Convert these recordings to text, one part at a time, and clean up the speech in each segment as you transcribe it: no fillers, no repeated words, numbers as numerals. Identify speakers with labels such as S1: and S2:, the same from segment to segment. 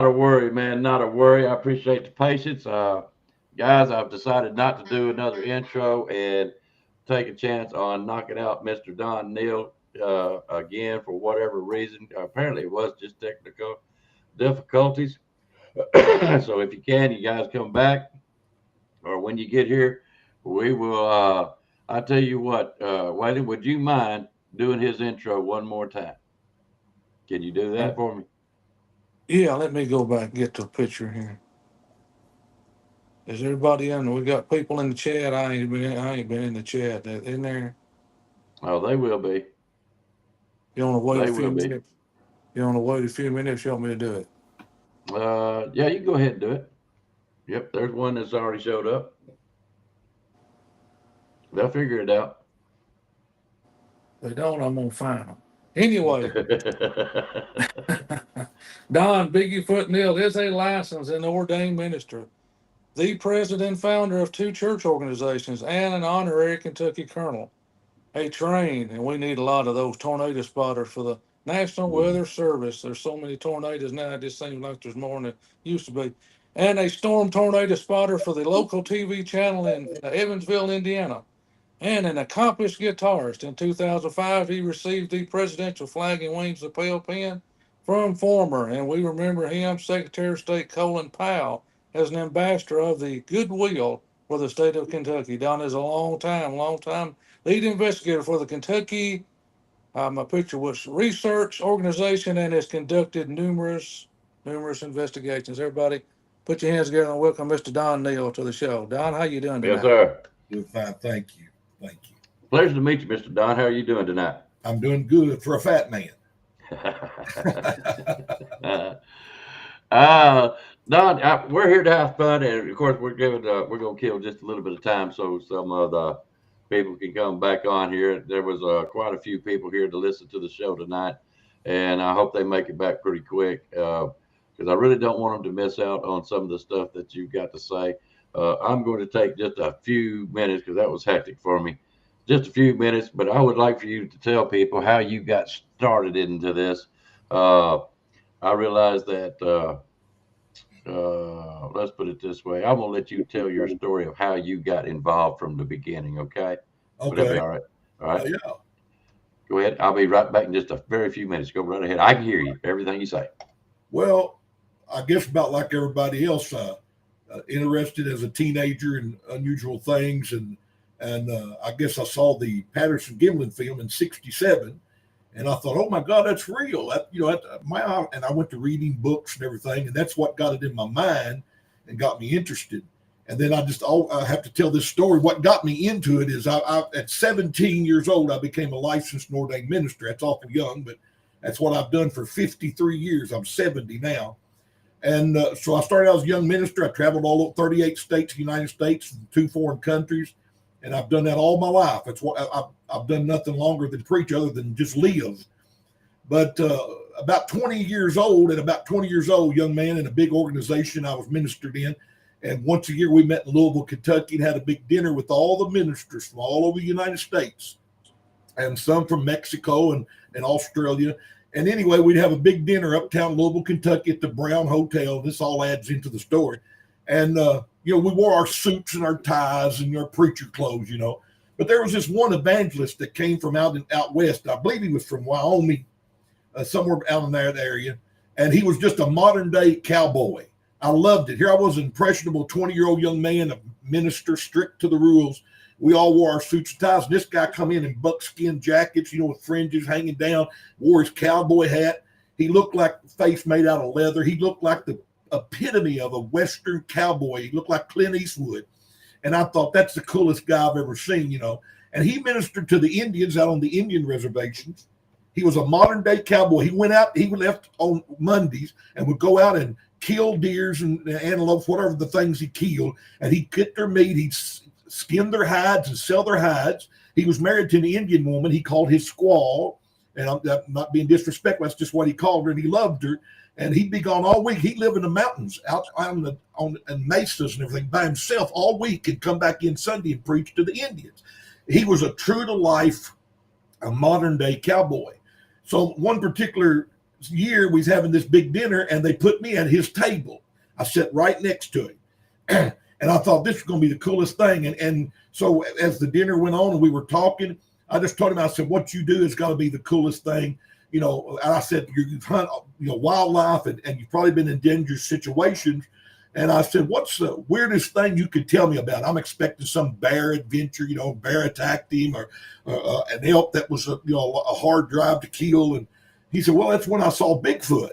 S1: a worry, man. Not a worry. I appreciate the patience. Guys, I've decided not to do another intro and take a chance on knocking out Mr. Don Neal again for whatever reason. Apparently, it was just technical difficulties. So if you can, you guys come back, or when you get here, we will. I tell you what, Wiley, would you mind doing his intro one more time? Can you do that for me?
S2: Yeah, let me go back and get to a picture here. Is everybody in? We got people in the chat. I ain't been in the chat. In there.
S1: Oh, they will be.
S2: You want to wait a
S1: They
S2: few
S1: will be.
S2: minutes? You want to wait a few minutes? You want me to do it?
S1: Yeah, you can go ahead and do it. Yep, there's one that's already showed up. They'll figure it out.
S2: If they don't, I'm gonna find them. Anyway, Don Biggie Foot Neal is a licensed and ordained minister, the president and founder of two church organizations, and an honorary Kentucky colonel. A trained, and we need a lot of those tornado spotters for the National Weather Service. There's so many tornadoes now, it just seems like there's more than it used to be. And a storm tornado spotter for the local TV channel in Evansville, Indiana. And an accomplished guitarist. In 2005, he received the Presidential Flag and Wings lapel pin from former, and we remember him, Secretary of State Colin Powell, as an ambassador of the goodwill for the state of Kentucky. Don is a long time lead investigator for the Kentucky, my picture was research organization, and has conducted numerous investigations. Everybody, put your hands together and welcome Mr. Don Neal to the show. Don, how you doing
S1: Yes,
S2: tonight?
S1: sir.
S3: Doing fine, thank you. Thank you.
S1: Pleasure to meet you, Mr. Don. How are you doing tonight?
S3: I'm doing good for a fat man.
S1: uh, uh, Don, we're here to have fun, and of course, we're going to kill just a little bit of time so some of the people can come back on here. There was quite a few people here to listen to the show tonight, and I hope they make it back pretty quick because I really don't want them to miss out on some of the stuff that you've got to say. I'm going to take just a few minutes because that was hectic for me. Just a few minutes, but I would like for you to tell people how you got started into this. Uh, I realize that, let's put it this way. I'm going to let you tell your story of how you got involved from the beginning, okay? Would that be
S3: Okay.
S1: all right? All right.
S3: Yeah.
S1: Go ahead. I'll be right back in just a very few minutes. Go right ahead. I can hear you, everything you say.
S3: Well, I guess about like everybody else, interested as a teenager in unusual things, and I guess I saw the Patterson Gimlin film in '67, and I thought, oh my God, that's real. And I went to reading books and everything, and that's what got it in my mind and got me interested. And then I have to tell this story. What got me into it is at 17 years old, I became a licensed and ordained minister. That's awful young, but that's what I've done for 53 years. I'm 70 now. And so I started out as a young minister. I traveled all over 38 states, United States, and 2 foreign countries. And I've done that all my life. That's what I've done nothing longer than preach other than just live. But about 20 years old, young man in a big organization I was ministered in. And once a year we met in Louisville, Kentucky, and had a big dinner with all the ministers from all over the United States and some from Mexico and Australia. And anyway, we'd have a big dinner uptown Louisville, Kentucky at the Brown Hotel. This all adds into the story. And, we wore our suits and our ties and our preacher clothes. But there was this one evangelist that came from out west. I believe he was from Wyoming, somewhere out in that area. And he was just a modern day cowboy. I loved it. Here I was, an impressionable 20-year-old young man, a minister, strict to the rules. We all wore our suits and ties. And this guy come in buckskin jackets, with fringes hanging down, wore his cowboy hat. He looked like a face made out of leather. He looked like the epitome of a Western cowboy. He looked like Clint Eastwood. And I thought, that's the coolest guy I've ever seen. And he ministered to the Indians out on the Indian reservations. He was a modern day cowboy. He left on Mondays and would go out and kill deers and antelopes, whatever the things he killed. And he'd cut their meat. He'd skin their hides and sell their hides. He was married to an Indian woman he called his squaw. And I'm not being disrespectful. That's just what he called her. And he loved her. And he'd be gone all week. He'd live in the mountains out on mesas and everything by himself all week and come back in Sunday and preach to the Indians. He was a true to life, a modern day cowboy. So one particular year we was having this big dinner, and they put me at his table. I sat right next to him. And I thought this was going to be the coolest thing. And so as the dinner went on and we were talking, I just told him, I said, what you do is got to be the coolest thing. And I said, you've hunted, wildlife, and you've probably been in dangerous situations. And I said, what's the weirdest thing you could tell me about? I'm expecting some bear adventure, bear attacked him, or an elk that was a hard drive to kill. And he said, well, that's when I saw Bigfoot.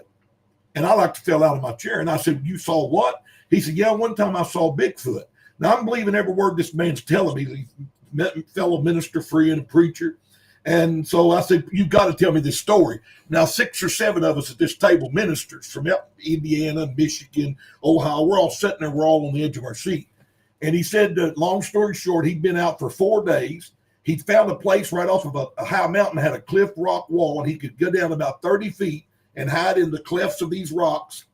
S3: And I like to fell out of my chair. And I said, you saw what? He said, yeah, one time I saw Bigfoot. Now, I'm believing every word this man's telling me. He's a fellow minister, friend, preacher. And so I said, you've got to tell me this story. Now, 6 or 7 of us at this table, ministers from Indiana, Michigan, Ohio, we're all sitting there. We're all on the edge of our seat. And he said, long story short, he'd been out for 4 days. He'd found a place right off of a high mountain, had a cliff rock wall, and he could go down about 30 feet and hide in the clefts of these rocks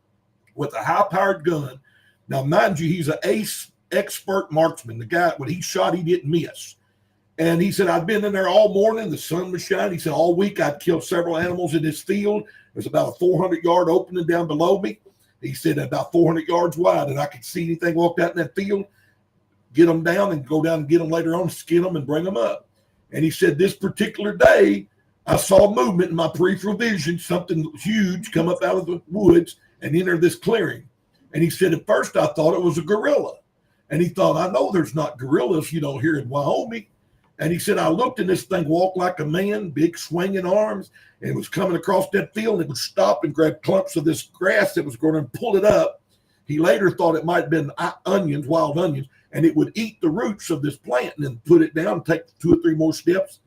S3: with a high-powered gun. Now, mind you, he's an expert marksman. The guy, when he shot, he didn't miss. And he said, I'd been in there all morning. The sun was shining. He said, all week I'd killed several animals in this field. There's about a 400-yard opening down below me. He said, about 400 yards wide, and I could see anything walked out in that field, get them down and go down and get them later on, skin them and bring them up. And he said, this particular day, I saw movement in my peripheral vision, something huge come up out of the woods and enter this clearing. And he said, at first I thought it was a gorilla. And he thought, I know there's not gorillas, here in Wyoming. And he said, I looked and this thing walked like a man, big swinging arms, and it was coming across that field, and it would stop and grab clumps of this grass that was going to pull it up. He later thought it might have been onions, wild onions, and it would eat the roots of this plant and then put it down and take 2 or 3 more steps.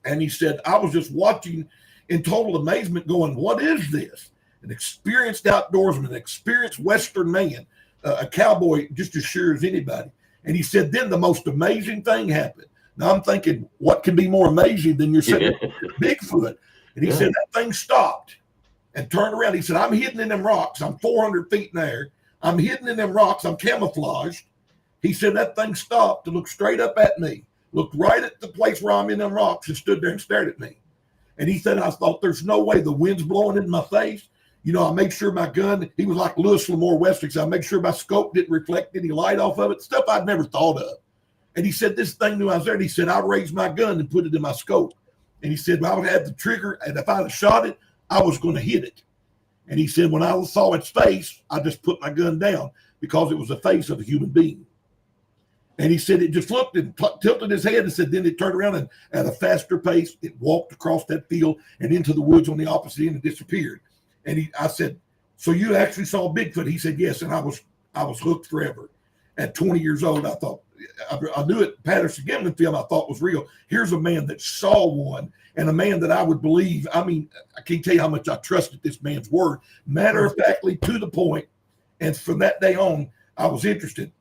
S3: And he said, I was just watching in total amazement going, what is this? An experienced outdoorsman, an experienced Western man, a cowboy just as sure as anybody. And he said, then the most amazing thing happened. Now I'm thinking, what can be more amazing than you're sitting Bigfoot? And he said, that thing stopped and turned around. He said, I'm hidden in them rocks. I'm 400 feet in there. I'm hidden in them rocks. I'm camouflaged. He said, that thing stopped to look straight up at me, looked right at the place where I'm in them rocks and stood there and stared at me. And he said, I thought, there's no way, the wind's blowing in my face. I made sure my gun, he was like Lewis Lamore Westlake. I made sure my scope didn't reflect any light off of it, stuff I'd never thought of. And he said, this thing knew I was there. And he said, I raised my gun and put it in my scope. And he said, well, I would have the trigger, and if I had shot it, I was going to hit it. And he said, when I saw its face, I just put my gun down because it was the face of a human being. And he said, it just looked and tilted his head and said, then it turned around and at a faster pace, it walked across that field and into the woods on the opposite end and disappeared. And I said, so you actually saw Bigfoot? He said, yes. And I was hooked forever. At 20 years old, I thought, I knew it. Patterson Gimlin film I thought was real. Here's a man that saw one, and a man that I would believe. I mean, I can't tell you how much I trusted this man's word. Matter of factly, to the point. And from that day on, I was interested.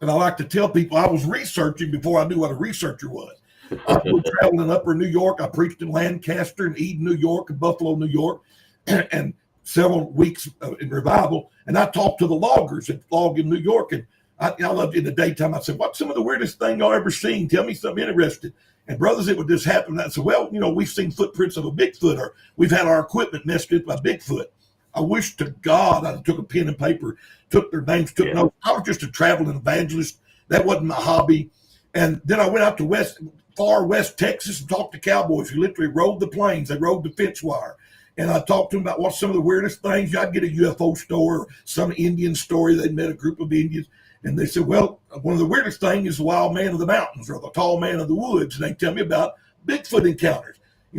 S3: And I like to tell people I was researching before I knew what a researcher was. I was traveling in upper New York. I preached in Lancaster and Eden, New York, and Buffalo, New York, and several weeks in revival. And I talked to the loggers that log in New York. And I loved in the daytime. I said, what's some of the weirdest thing y'all ever seen? Tell me something interesting. And brothers, it would just happen. I said, well, we've seen footprints of a Bigfoot, or we've had our equipment messed with by Bigfoot. I wish to God I took a pen and paper, took their names, took notes. I was just a traveling evangelist. That wasn't my hobby. And then I went out to far west Texas and talked to cowboys who literally rode the plains. They rode the fence wire. And I talked to them about what's some of the weirdest things. I'd get a UFO story or some Indian story. They'd met a group of Indians. And they said, well, one of the weirdest things is the wild man of the mountains or the tall man of the woods. And they tell me about Bigfoot encounters,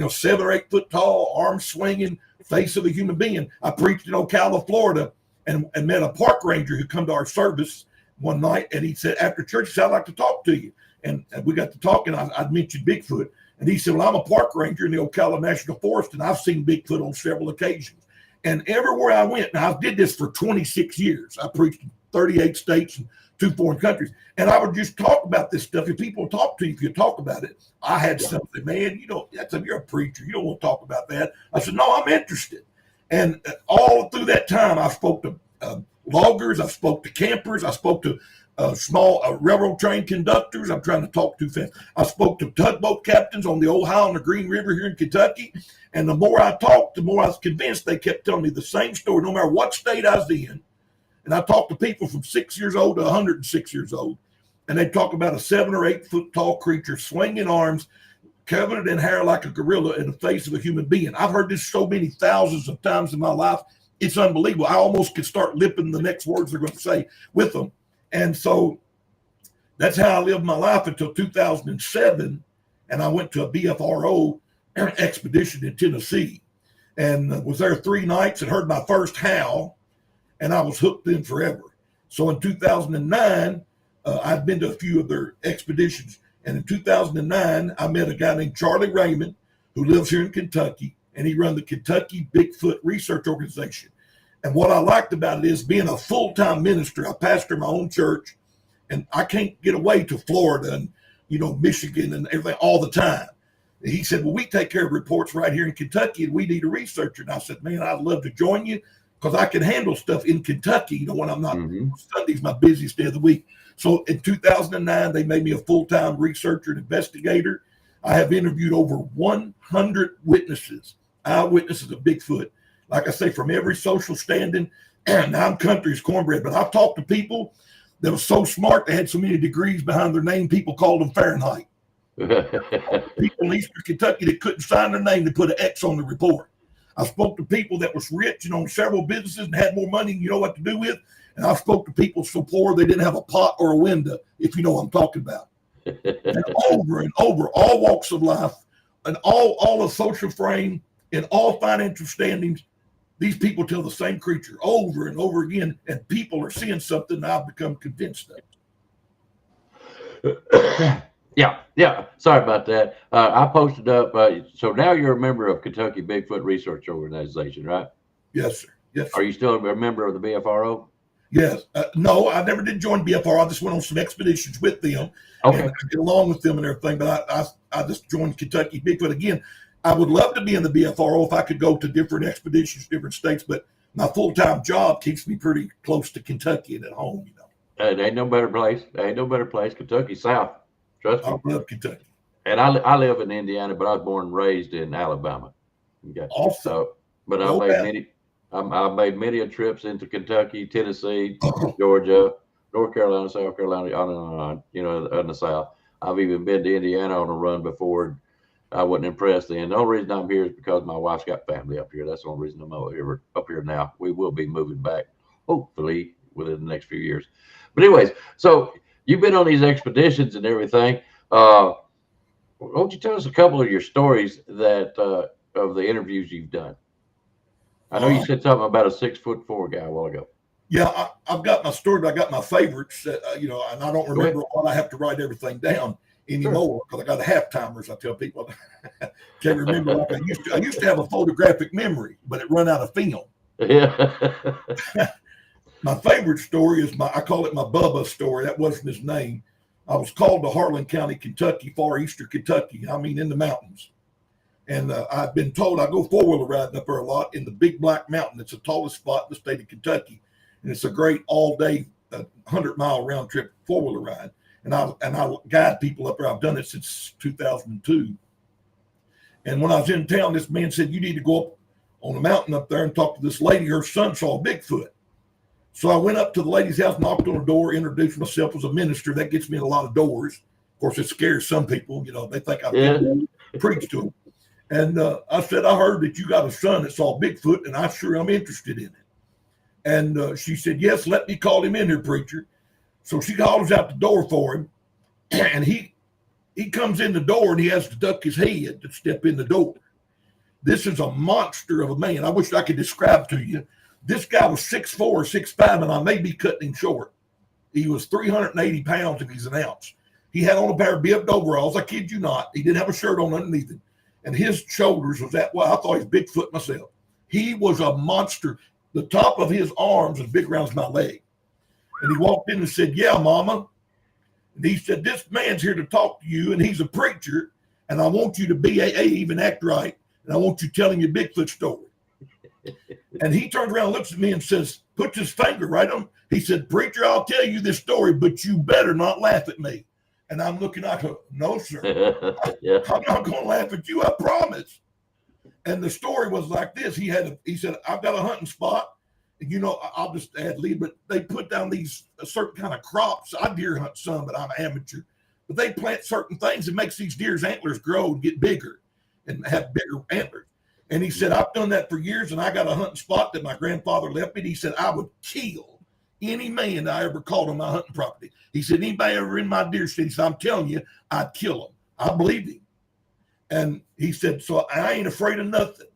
S3: 7 or 8 foot tall, arms swinging, face of a human being. I preached in Ocala, Florida, and met a park ranger who come to our service one night. And he said, after church, he said, I'd like to talk to you. And we got to talking. I'd mentioned Bigfoot. And he said, well, I'm a park ranger in the Ocala National Forest, and I've seen Bigfoot on several occasions. And everywhere I went, now I did this for 26 years. I preached in 38 states and 2 foreign countries. And I would just talk about this stuff. If people talk to you, if you talk about it, I had something, man, you're a preacher. You don't want to talk about that. I said, no, I'm interested. And all through that time, I spoke to loggers. I spoke to campers. I spoke to small railroad train conductors. I'm trying to talk too fast. I spoke to tugboat captains on the Ohio and the Green River here in Kentucky. And the more I talked, the more I was convinced they kept telling me the same story, no matter what state I was in. And I talked to people from 6 years old to 106 years old. And they talk about a 7 or 8 foot tall creature swinging arms, covered in hair like a gorilla in the face of a human being. I've heard this so many thousands of times in my life. It's unbelievable. I almost could start lipping the next words they're going to say with them. And so that's how I lived my life until 2007. And I went to a BFRO expedition in Tennessee and was there 3 nights and heard my first howl. And I was hooked in forever. So in 2009, I'd been to a few of their expeditions. And in 2009, I met a guy named Charlie Raymond who lives here in Kentucky. And he run the Kentucky Bigfoot Research Organization. And what I liked about it is being a full-time minister. I pastor my own church, and I can't get away to Florida and, Michigan and everything all the time. And he said, well, we take care of reports right here in Kentucky, and we need a researcher. And I said, man, I'd love to join you because I can handle stuff in Kentucky, when I'm not. Sunday's my busiest day of the week. So in 2009, they made me a full-time researcher and investigator. I have interviewed over 100 witnesses, eyewitnesses of Bigfoot. Like I say, from every social standing, and now I'm country as cornbread, but I've talked to people that were so smart, they had so many degrees behind their name, people called them Fahrenheit. People in Eastern Kentucky that couldn't sign their name to put an X on the report. I spoke to people that was rich and owned several businesses and had more money than you know what to do with. And I spoke to people so poor they didn't have a pot or a window, if you know what I'm talking about. And over, all walks of life, and all of social frame, and all financial standings, these people tell the same creature over and over again, and people are seeing something that I've become convinced
S1: of. Yeah. Sorry about that. I posted up. So now you're a member of Kentucky Bigfoot Research Organization, right?
S3: Yes, sir. Yes. Sir.
S1: Are you still a member of the BFRO?
S3: Yes. No, I never did join BFRO. I just went on some expeditions with them.
S1: Okay.
S3: And I get along with them and everything, but I just joined Kentucky Bigfoot. Again, I would love to be in the BFRO if I could go to different expeditions, different states, but my full-time job keeps me pretty close to Kentucky and at home,
S1: It ain't no better place. Kentucky South. Trust me.
S3: I love Kentucky.
S1: And I live in Indiana, but I was born and raised in Alabama. Okay.
S3: Awesome.
S1: So, but I made many trips into Kentucky, Tennessee, Georgia, North Carolina, South Carolina, on, in the South. I've even been to Indiana on a run before. I wasn't impressed then. The only reason I'm here is because my wife's got family up here. That's the only reason I'm up here now. We will be moving back, hopefully, within the next few years. But anyways, so you've been on these expeditions and everything. Why don't you tell us a couple of your stories that of the interviews you've done? I know you said something about a 6'4" guy a while ago.
S3: Yeah, I've got my story, but I got my favorites, and I don't remember what I have to write everything down anymore because I got a half timers. I tell people can't remember like I used to. I used to have a photographic memory, but it run out of film.
S1: Yeah.
S3: My favorite story is I call it my Bubba story. That wasn't his name. I was called to Harlan County, Kentucky, far eastern Kentucky. I mean, in the mountains. And I've been told I go four-wheeler riding up there a lot in the Big Black Mountain. It's the tallest spot in the state of Kentucky. And it's a great all-day 100-mile round trip four-wheeler ride. And I guide people up there. I've done it since 2002. And when I was in town, this man said, you need to go up on the mountain up there and talk to this lady. Her son saw Bigfoot. So I went up to the lady's house, knocked on her door, introduced myself as a minister. That gets me in a lot of doors. Of course, it scares some people. They think I preach to them. And I said, I heard that you got a son that saw Bigfoot, and I'm interested in it. And she said, yes, let me call him in here, preacher. So she calls out the door for him, and he comes in the door, and he has to duck his head to step in the door. This is a monster of a man. I wish I could describe to you. This guy was 6'4", 6'5", and I may be cutting him short. He was 380 pounds if he's an ounce. He had on a pair of bibbed overalls. I kid you not. He didn't have a shirt on underneath it. And his shoulders was that way. I thought he was Bigfoot myself. He was a monster. The top of his arms was big around my leg. And he walked in and said, yeah, mama. And he said, this man's here to talk to you, and he's a preacher, and I want you to be even act right, and I want you telling your Bigfoot story. And he turns around, looks at me, and says, puts his finger right on. He said, "Preacher, I'll tell you this story, but you better not laugh at me." And I'm looking, I go, "No, sir.
S1: Yeah.
S3: I'm not going to laugh at you, I promise." And the story was like this. He said, "I've got a hunting spot. And, you know, I'll just add lead, but they put down these certain kind of crops. I deer hunt some, but I'm an amateur. But they plant certain things that makes these deer's antlers grow and get bigger and have bigger antlers." And he said, "I've done that for years, and I got a hunting spot that my grandfather left me." And he said, "I would kill any man I ever caught on my hunting property." He said, "Anybody ever in my deer stand?" He said, "I'm telling you, I'd kill him." I believed him. And he said, "So I ain't afraid of nothing."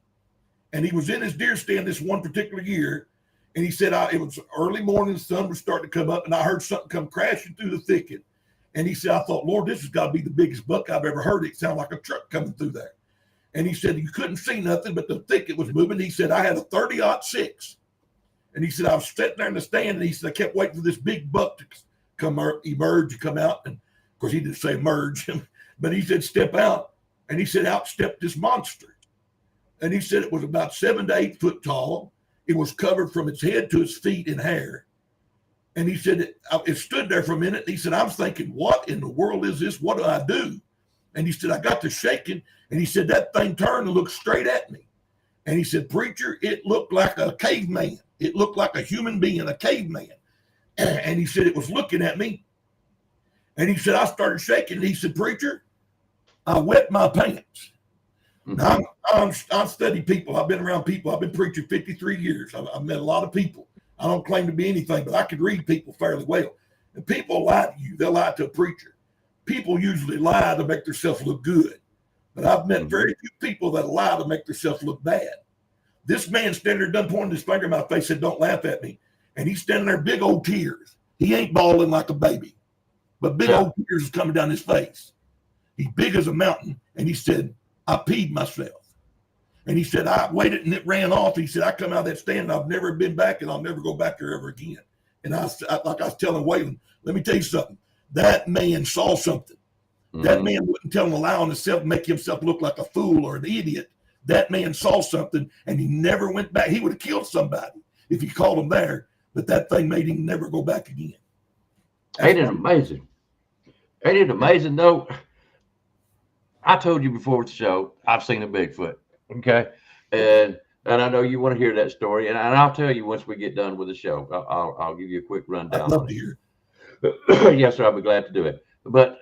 S3: And he was in his deer stand this one particular year. And he said, it was early morning, the sun was starting to come up, and I heard something come crashing through the thicket. And he said, "I thought, Lord, this has got to be the biggest buck I've ever heard. It sounded like a truck coming through there." And he said, "You couldn't see nothing, but the thicket was moving." He said, "I had a 30-06. And he said, I was sitting there in the stand, and he said, I kept waiting for this big buck to come emerge and come out. And of course, he didn't say emerge, but he said, step out. And he said, out stepped this monster. And he said it was about 7 to 8 foot tall. It was covered from its head to its feet in hair. And he said, it stood there for a minute. He said, I was thinking, what in the world is this? What do I do? And he said, I got to shaking. And he said, that thing turned and looked straight at me. And he said, "Preacher, it looked like a caveman. It looked like a human being, a caveman." And he said, it was looking at me. And he said, I started shaking. And he said, "Preacher, I wet my pants." Now, I study people. I've been around people. I've been preaching 53 years. I've met a lot of people. I don't claim to be anything, but I can read people fairly well. And people lie to you. They'll lie to a preacher. People usually lie to make themselves look good. But I've met very few people that lie to make themselves look bad. This man standing there, done pointing his finger in my face, said, "Don't laugh at me." And he's standing there, big old tears. He ain't bawling like a baby, but big old tears is coming down his face. He's big as a mountain. And he said, "I peed myself." And he said, "I waited and it ran off." He said, "I come out of that stand and I've never been back, and I'll never go back there ever again." And like I was telling Waylon, let me tell you something. That man saw something. That man wouldn't tell him a lie on himself and make himself look like a fool or an idiot. That man saw something, and he never went back. He would have killed somebody if he caught him there, but that thing made him never go back again.
S1: Ain't it amazing? Ain't it amazing, though? I told you before the show, I've seen a Bigfoot, okay? And I know you want to hear that story, and I'll tell you once we get done with the show. I'll give you a quick rundown.
S3: I'd love to hear.
S1: Yes, sir, I'll be glad to do it. But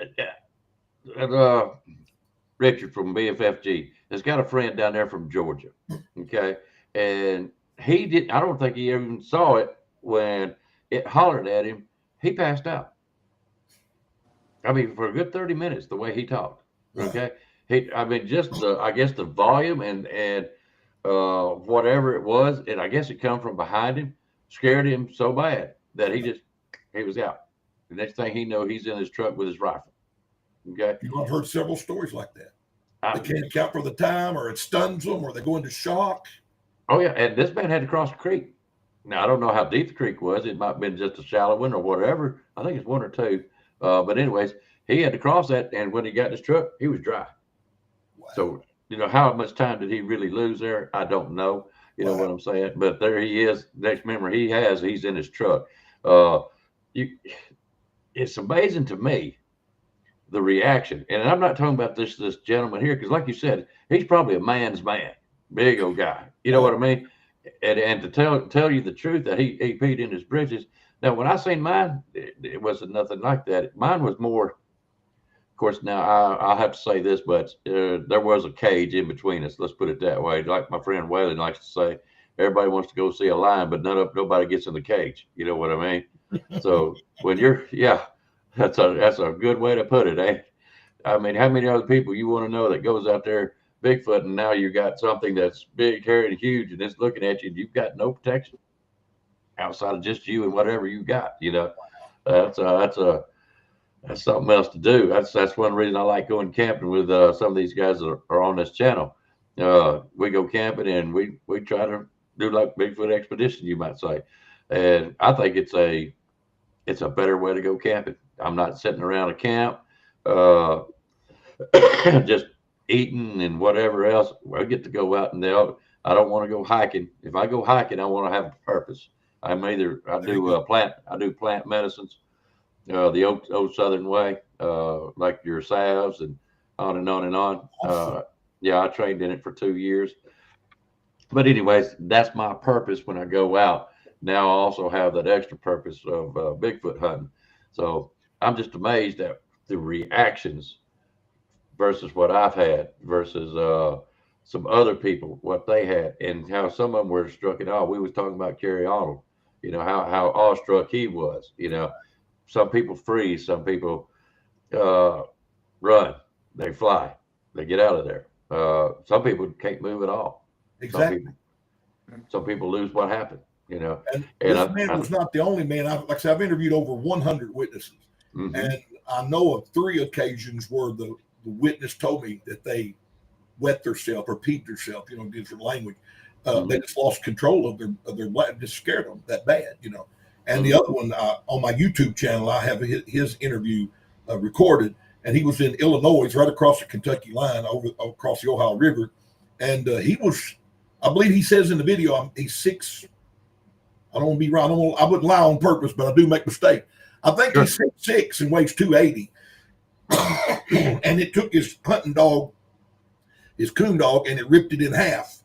S1: Richard from BFFG has got a friend down there from Georgia, okay? And he did. I don't think he even saw it when it hollered at him. He passed out. I mean, for a good 30 minutes, the way he talked, okay? I mean, just I guess the volume and whatever it was, and I guess it come from behind him, scared him so bad that he was out. The next thing he know, he's in his truck with his rifle. Okay.
S3: You know, I've heard several stories like that. They can't account for the time, or it stuns them, or they go into shock.
S1: Oh yeah, and this man had to cross the creek. Now I don't know how deep the creek was. It might have been just a shallow one or whatever. I think it's 1 or 2. But anyways, he had to cross that, and when he got in his truck, he was dry. Wow. So you know how much time did he really lose there? I don't know. You know what I'm saying? But there he is. Next memory he has, he's in his truck. It's amazing to me, the reaction. And I'm not talking about this gentleman here, because like you said, he's probably a man's man, big old guy. You know what I mean? And to tell you the truth, that he peed in his britches. Now, when I seen mine, it wasn't nothing like that. Mine was more, of course, now I'll have to say this, but there was a cage in between us. Let's put it that way. Like my friend Waylon likes to say, everybody wants to go see a lion, but nobody gets in the cage. You know what I mean? So when that's a good way to put it, eh? I mean, how many other people you want to know that goes out there Bigfoot, and now you got something that's big, hairy, and huge, and it's looking at you, and you've got no protection outside of just you and whatever you got. You know, that's something else to do. That's one reason I like going camping with some of these guys that are on this channel. We go camping, and we try to do like Bigfoot expedition, you might say, and I think it's a better way to go camping. I'm not sitting around a camp, just eating and whatever else. I get to go out, and I don't want to go hiking. If I go hiking, I want to have a purpose. I do plant medicines, the old Southern way, like your salves and on and on and on.
S3: Awesome.
S1: Yeah, I trained in it for 2 years. But anyways, that's my purpose when I go out. Now I also have that extra purpose of Bigfoot hunting. So I'm just amazed at the reactions versus what I've had versus some other people what they had and how some of them were struck in awe. We was talking about Kerry Arnold, how awestruck he was. Some people freeze, some people uh, run, they fly, they get out of there. Some people can't move at all. Some
S3: Exactly.
S1: people some people lose what happened.
S3: And
S1: And
S3: this man was not the only man. Like I said, I've interviewed over 100 witnesses,
S1: mhm,
S3: and I know of 3 occasions where the witness told me that they wet themselves or peed themselves, different language. They
S1: mhm,
S3: just lost control of their blood, just scared them that bad. And the
S1: mhm.
S3: other one on my YouTube channel, I have his interview recorded, and he was in Illinois, right across the Kentucky line, over across the Ohio River, and he was, I believe he says in the video, he's 6. I don't want to be wrong. I wouldn't lie on purpose, but I do make mistakes. I think
S1: Sure.
S3: he's 6'6" and weighs 280. And it took his hunting dog, his coon dog, and it ripped it in half.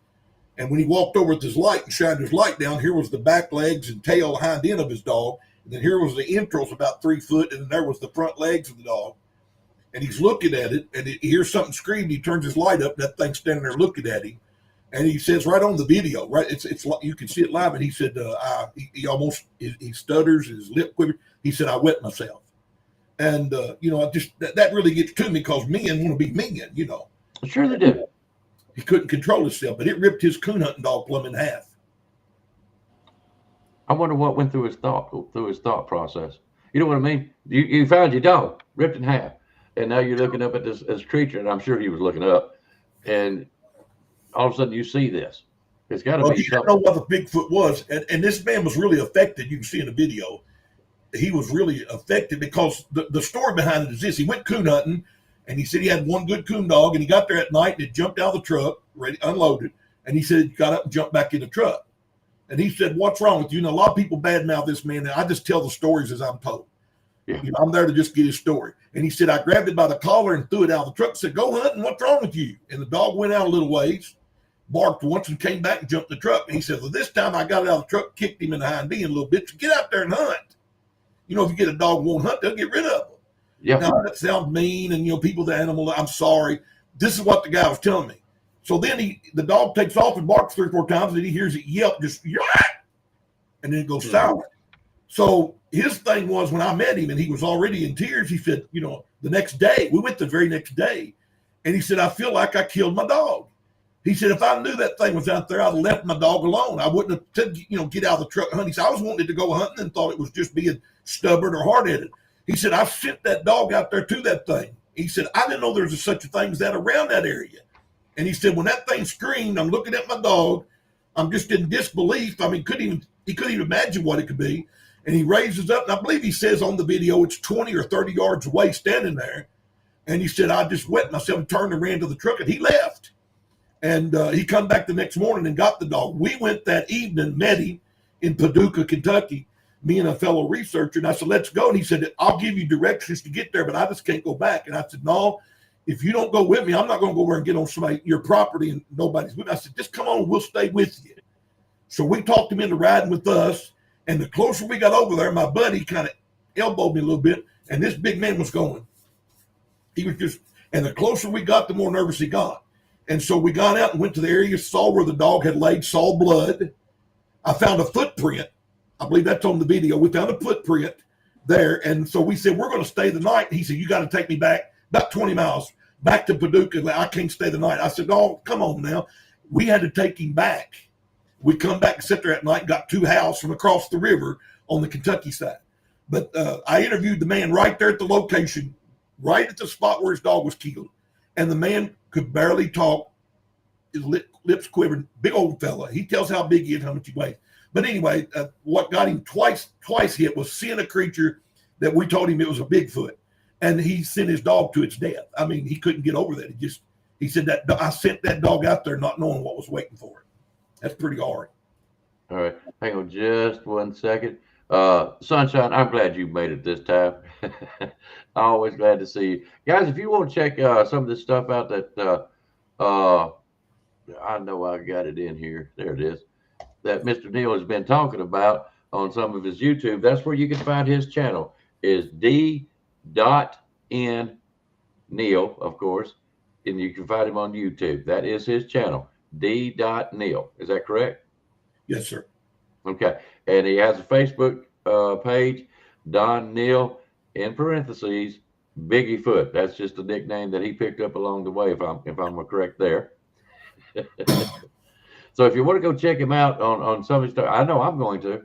S3: And when he walked over with his light and shined his light down, here was the back legs and tail hind end of his dog. And then here was the entrails about 3 foot, and then there was the front legs of the dog. And he's looking at it, and he hears something scream. He turns his light up, and that thing's standing there looking at him. And he says right on the video, right, it's you can see it live. And he said, he almost he stutters, his lip quivers. He said, I wet myself. And just that really gets to me because men want to be men.
S1: Sure they do.
S3: He couldn't control himself, but it ripped his coon hunting dog plumb in half.
S1: I wonder what went through his thought process. You know what I mean? You found your dog ripped in half, and now you're looking up at this creature, and I'm sure he was looking up, and all of a sudden you see this. It's got to
S3: Well,
S1: be
S3: he didn't
S1: something.
S3: know what the Bigfoot was, and this man was really affected. You can see in the video, he was really affected because the story behind it is this: he went coon hunting, and he said he had one good coon dog, and he got there at night and it jumped out of the truck, ready unloaded, and he said he got up and jumped back in the truck, and he said, "What's wrong with you?" A lot of people badmouth this man, and I just tell the stories as I'm told.
S1: Yeah.
S3: I'm there to just get his story. And he said, I grabbed it by the collar and threw it out of the truck. Said, go hunting. What's wrong with you? And the dog went out a little ways, barked once, and came back and jumped the truck. And he said, well, this time I got it out of the truck, kicked him in the hind end a little bit. So get out there and hunt. If you get a dog who won't hunt, they'll get rid of them.
S1: Yeah.
S3: Now, that sounds mean. And, people, the animal, I'm sorry. This is what the guy was telling me. So then the dog takes off and barks 3 or 4 times, and he hears it yelp, just, and then it goes silent. So his thing was when I met him and he was already in tears, he said, the next day, we went the very next day, and he said, I feel like I killed my dog. He said, if I knew that thing was out there, I'd have left my dog alone. I wouldn't have said, get out of the truck hunting. He said, I was wanting to go hunting and thought it was just being stubborn or hard-headed. He said, I sent that dog out there to that thing. He said, I didn't know there was such a thing as that around that area. And he said, when that thing screamed, I'm looking at my dog. I'm just in disbelief. I mean, he couldn't even imagine what it could be. And he raises up, and I believe he says on the video it's 20 or 30 yards away standing there. And he said, I just wet myself and turned and ran to the truck, and he left. And he come back the next morning and got the dog. We went that evening, met him in Paducah, Kentucky, me and a fellow researcher. And I said, let's go. And he said, I'll give you directions to get there, but I just can't go back. And I said, no, if you don't go with me, I'm not going to go over and get on your property and nobody's with me. I said, just come on, we'll stay with you. So we talked him into riding with us. And the closer we got over there, my buddy kind of elbowed me a little bit, and this big man was going. He was just, and the closer we got, the more nervous he got. And so we got out and went to the area, saw where the dog had laid, saw blood. I found a footprint. I believe that's on the video. We found a footprint there. And so we said, we're going to stay the night. He said, you got to take me back about 20 miles back to Paducah. I can't stay the night. I said, oh, come on now. We had to take him back. We come back and sit there at night and got 2 howls from across the river on the Kentucky side. But I interviewed the man right there at the location, right at the spot where his dog was killed. And the man could barely talk. His lips quivered. Big old fella. He tells how big he is, how much he weighs. But anyway, what got him twice hit was seeing a creature that we told him it was a Bigfoot. And he sent his dog to its death. I mean, he couldn't get over that. He said that I sent that dog out there not knowing what was waiting for it. That's pretty hard.
S1: All right. Hang on just 1 second. Sunshine, I'm glad you made it this time. Always glad to see you. Guys, if you want to check some of this stuff out that I know I got it in here. There it is. That Mr. Neal has been talking about on some of his YouTube. That's where you can find his channel is D.N Neal, of course, and you can find him on YouTube. That is his channel, D.Neal. Is that correct?
S3: Yes, sir.
S1: Okay. And he has a Facebook page, Don Neal, in parentheses, Biggie Foot. That's just a nickname that he picked up along the way, if I'm correct there. So if you want to go check him out on some of his stuff, I know I'm going to.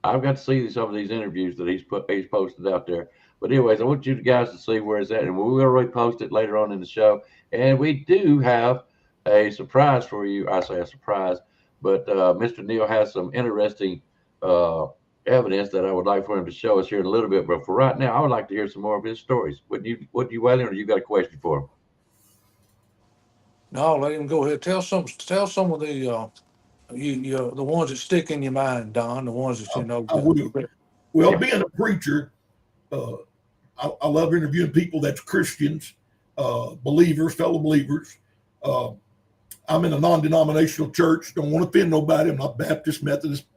S1: I've got to see some of these interviews that he's posted out there. But anyways, I want you guys to see where it's at, and we will repost it later on in the show. And we do have a surprise for you. I say a surprise, but Mr. Neal has some interesting evidence that I would like for him to show us here in a little bit. But for right now, I would like to hear some more of his stories. Wouldn't you, Waylon, or you got a question for him?
S2: No, let him go ahead. Tell some of the the ones that stick in your mind, Don. The ones that you know.
S3: I will. Well, being a preacher, I love interviewing people that's Christians, believers, fellow believers. I'm in a non-denominational church. Don't want to offend nobody. I'm not Baptist, Methodist,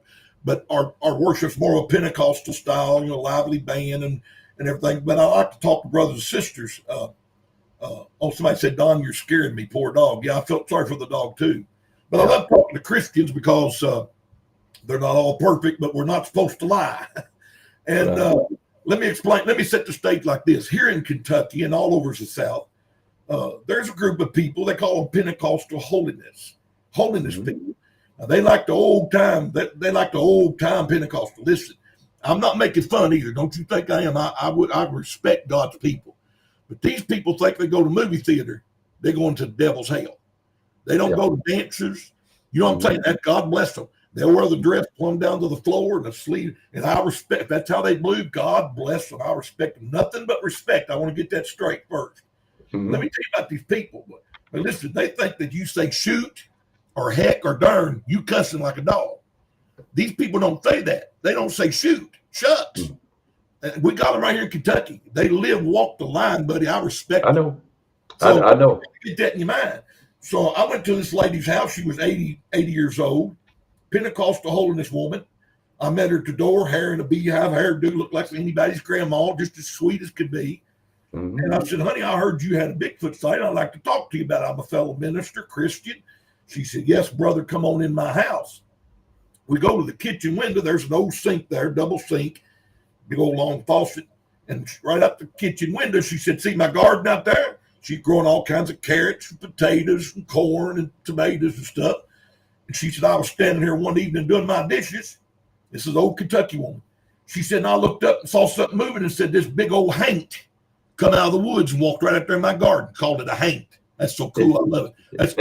S3: but our worship's more of a Pentecostal style, lively band and everything. But I like to talk to brothers and sisters. Somebody said, Don, you're scaring me, poor dog. Yeah, I felt sorry for the dog too. But I love talking to Christians because they're not all perfect, but we're not supposed to lie. And let me explain. Let me set the stage like this. Here in Kentucky and all over the South, there's a group of people, they call them Pentecostal holiness people. Now, they like the old time. They like the old time Pentecostal. Listen, I'm not making fun either. Don't you think I am? I respect God's people. But these people think they go to movie theater, they go into the devil's hell. They don't go to dances. You know what I'm saying? That God bless them. They'll wear the dress plumb down to the floor and the sleeve. And I respect, that's how they believe. God bless them. I respect them. Nothing but respect. I want to get that straight first. Let me tell you about these people. But listen, they think that you say shoot or heck or darn, you cussing like a dog. These people don't say that. They don't say shoot, shucks. We got them right here in Kentucky. They walk the line, buddy. I respect them.
S1: I know. So I know.
S3: Get that in your mind. So I went to this lady's house. She was 80 years old, Pentecostal holiness woman. I met her at the door, hair in a beehive, hairdo, looked like anybody's grandma, just as sweet as could be. And I said, honey, I heard you had a Bigfoot site. I'd like to talk to you about it. I'm a fellow minister, Christian. She said, yes, brother, come on in my house. We go to the kitchen window. There's an old sink there, double sink, big old long faucet. And right up the kitchen window, she said, see my garden out there? She's growing all kinds of carrots and potatoes and corn and tomatoes and stuff. And she said, I was standing here one evening doing my dishes. This is an old Kentucky woman. She said, and I looked up and saw something moving and said, this big old haint come out of the woods and walked right up there in my garden. Called it a haint. That's so cool. I love it. That's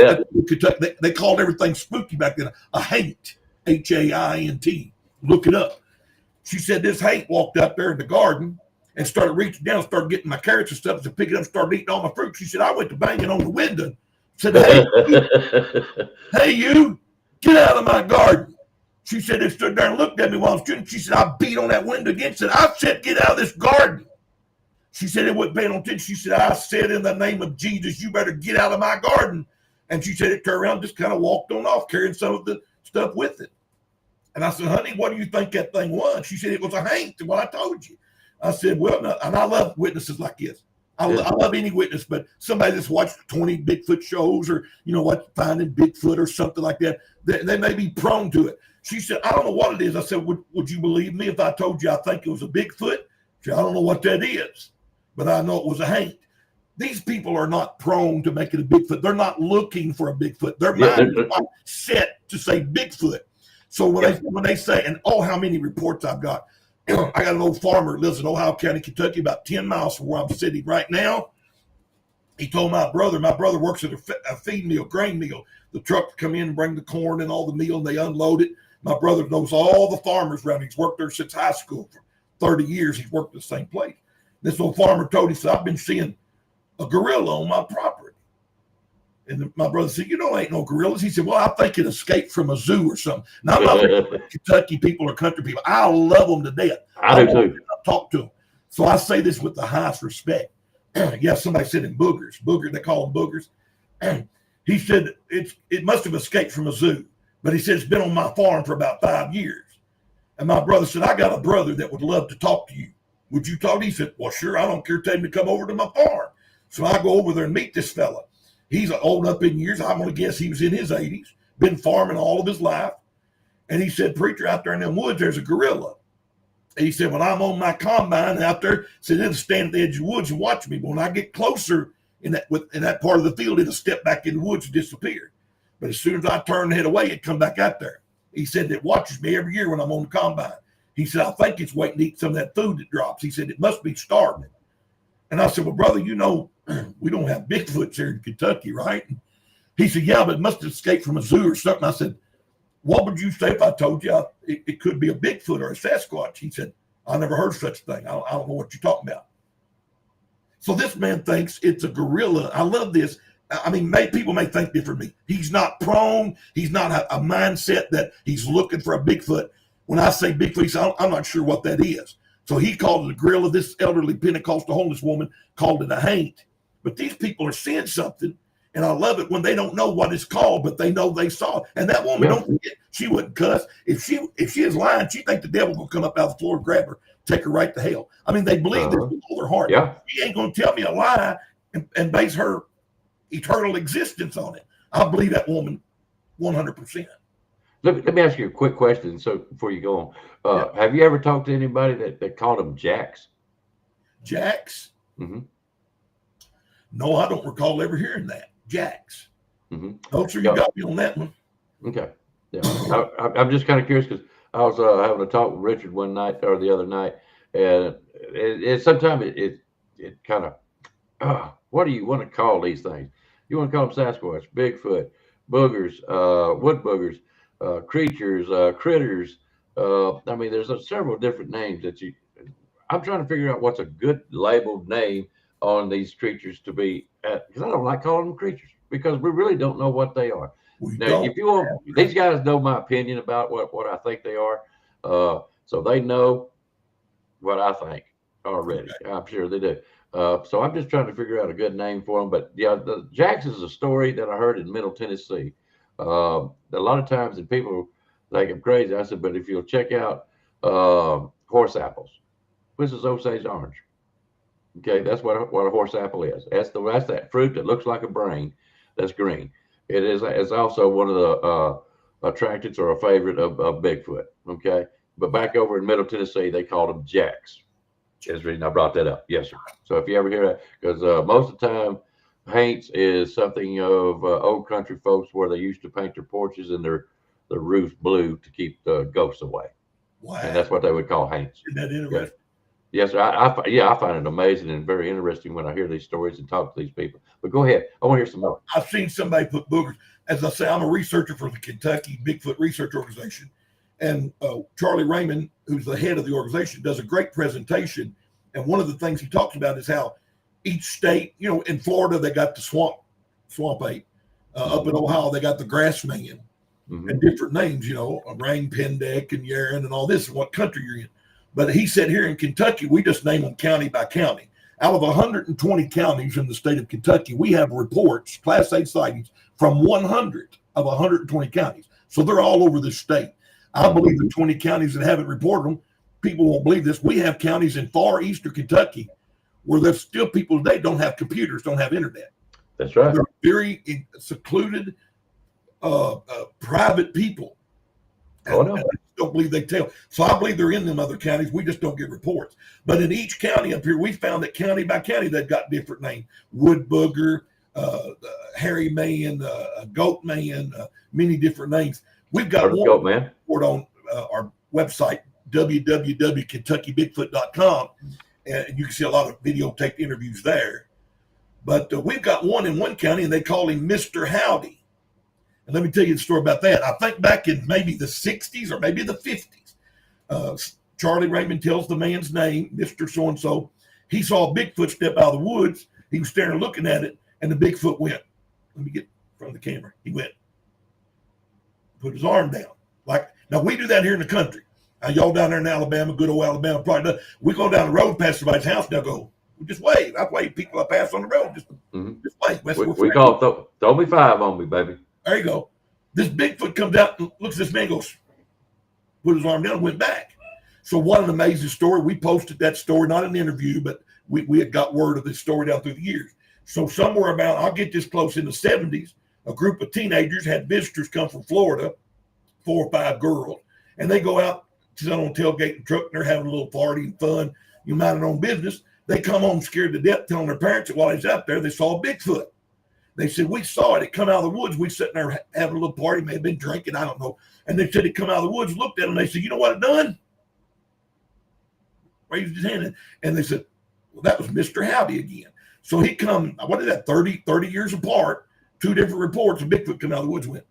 S3: Kentucky. They called everything spooky back then. A haint, Haint. Look it up. She said this haint walked out there in the garden and started reaching down, started getting my carrots and stuff, and pick it up, started eating all my fruit. She said, I went to banging on the window. Said, hey, you, get out of my garden. She said, it stood there and looked at me while I was shooting. She said, I beat on that window again. Said, I said, get out of this garden. She said, it wasn't paying no attention. She said, I said, in the name of Jesus, you better get out of my garden. And she said, it turned around, just kind of walked on off, carrying some of the stuff with it. And I said, honey, what do you think that thing was? She said, it was a haint, what I told you. I said, well, no. And I love witnesses like this. I love any witness, but somebody that's watched 20 Bigfoot shows or, finding Bigfoot or something like that, they may be prone to it. She said, I don't know what it is. I said, would you believe me if I told you I think it was a Bigfoot? She said, I don't know what that is, but I know it was a haint. These people are not prone to make it a Bigfoot. They're not looking for a Bigfoot. Their mind is not set to say Bigfoot. So when they say, and how many reports I've got. I got an old farmer that lives in Ohio County, Kentucky, about 10 miles from where I'm sitting right now. He told my brother works at a feed mill, grain mill. The trucks come in and bring the corn and all the meal, and they unload it. My brother knows all the farmers around. He's worked there since high school for 30 years. He's worked at the same place. This old farmer told him, he said, I've been seeing a gorilla on my property. And my brother said, ain't no gorillas. He said, well, I think it escaped from a zoo or something. Now, I'm not Kentucky people or country people. I love them to death.
S1: I do too.
S3: Talk to them. So I say this with the highest respect. Yeah, somebody said in boogers. They call them boogers. He said it must have escaped from a zoo. But he said it's been on my farm for about 5 years. And my brother said, I got a brother that would love to talk to you. Would you talk to him? He said, well, sure. I don't care. Tell him to come over to my farm. So I go over there and meet this fella. He's old up in years. I'm going to guess he was in his 80s, been farming all of his life. And he said, preacher, out there in them woods, there's a gorilla. And he said, when I'm on my combine out there, said it'll stand at the edge of the woods and watch me. But when I get closer in that part of the field, it'll step back in the woods and disappear. But as soon as I turn and head away, it'd come back out there. He said it watches me every year when I'm on the combine. He said, I think it's waiting to eat some of that food that drops. He said, it must be starving. And I said, well, brother, we don't have Bigfoots here in Kentucky, right? And he said, yeah, but it must have escaped from a zoo or something. I said, what would you say if I told you it could be a Bigfoot or a Sasquatch? He said, I never heard such a thing. I don't know what you're talking about. So this man thinks it's a gorilla. I love this. I mean, people may think differently. He's not prone. He's not a mindset that he's looking for a Bigfoot. When I say Bigfoot, he said, I'm not sure what that is. So he called it a gorilla. This elderly Pentecostal homeless woman called it a haint. But these people are seeing something, and I love it when they don't know what it's called, but they know they saw it. And that woman, don't forget, she wouldn't cuss. If she is lying, she think the devil will come up out of the floor and grab her, take her right to hell. I mean, they believe this with all their heart.
S1: Yeah.
S3: She ain't going to tell me a lie and base her eternal existence on it. I believe that woman 100%.
S1: Let me ask you a quick question. So before you go on, have you ever talked to anybody that called them Jacks?
S3: Jacks?
S1: Mm-hmm.
S3: No, I don't recall ever hearing that. Jacks.
S1: Mm-hmm.
S3: Oh, sure, you got me on that one.
S1: Okay. Yeah. I'm just kind of curious because I was having a talk with Richard one night or the other night, and sometimes it kind of, what do you want to call these things? You want to call them Sasquatch, Bigfoot, boogers, wood boogers, creatures, critters. I mean, there's several different names I'm trying to figure out what's a good labeled name on these creatures to be because I don't like calling them creatures because we really don't know what they are. If you want, these guys know my opinion about what I think they are, so they know what I think already. Okay. I'm sure they do. So I'm just trying to figure out a good name for them. But yeah, the Jacks is a story that I heard in Middle Tennessee. A lot of times, and people think I'm crazy. I said, but if you'll check out horse apples, this is Osage orange. Okay, that's what a horse apple is. That's that fruit that looks like a brain. That's green. It's also one of the attractants or a favorite of Bigfoot. Okay, but back over in Middle Tennessee, they called them Jacks. That's the reason I brought that up. Yes, sir. So if you ever hear that, because most of the time, haints is something of old country folks where they used to paint their porches and their roofs blue to keep the ghosts away.
S3: Wow.
S1: And that's what they would call haints.
S3: Isn't that interesting?
S1: Yes, sir. I find it amazing and very interesting when I hear these stories and talk to these people. But go ahead. I want to hear some more.
S3: I've seen somebody put boogers. As I say, I'm a researcher for the Kentucky Bigfoot Research Organization. And Charlie Raymond, who's the head of the organization, does a great presentation. And one of the things he talks about is how each state, in Florida, they got the swamp ape. Up in Ohio, they got the grass man. Mm-hmm. And different names, Orang Pendek and Yaren and all this, and what country you're in. But he said here in Kentucky, we just name them county by county. Out of 120 counties in the state of Kentucky, we have reports, Class A sightings, from 100 of 120 counties. So they're all over the state. I believe the 20 counties that haven't reported them, people won't believe this. We have counties in far eastern Kentucky where there's still people today don't have computers, don't have internet.
S1: That's right.
S3: They're very secluded, private people. And I don't believe they tell. So I believe they're in them other counties. We just don't get reports. But in each county up here, we found that county by county, they've got different names. Wood booger, hairy man, goat man, many different names. We've got one report on our website, www.KentuckyBigfoot.com. And you can see a lot of videotaped interviews there. But we've got one in one county, and they call him Mr. Howdy. And let me tell you the story about that. I think back in maybe the 60s or maybe the 50s, Charlie Raymond tells the man's name, Mr. So-and-so. He saw a Bigfoot step out of the woods. He was standing looking at it, and the Bigfoot went. Let me get from the camera. He went, put his arm down. Like, now we do that here in the country. Y'all down there in Alabama, good old Alabama, probably does. We go down the road past somebody's house, they'll go, just wave. I wave people I pass on the road. Just wave.
S1: We call it throw me 5 on me, baby.
S3: There you go. This Bigfoot comes out and looks at this man, goes, put his arm down and went back. So what an amazing story. We posted that story, not an interview, but we had got word of this story down through the years. So somewhere about, I'll get this close, in the 70s, a group of teenagers had visitors come from Florida, 4 or 5 girls, and they go out, sit on a tailgate truck, and they're having a little party and fun, you mind their own business. They come home scared to death, telling their parents that while they was out there, they saw a Bigfoot. They said, we saw it. It come out of the woods. We sitting there having a little party, may have been drinking, I don't know. And they said it come out of the woods, looked at them, and they said, you know what it done? Raised his hand, and they said, well, that was Mr. Howdy again. So he come, what is that, 30 years apart, 2 different reports, and Bigfoot come out of the woods went.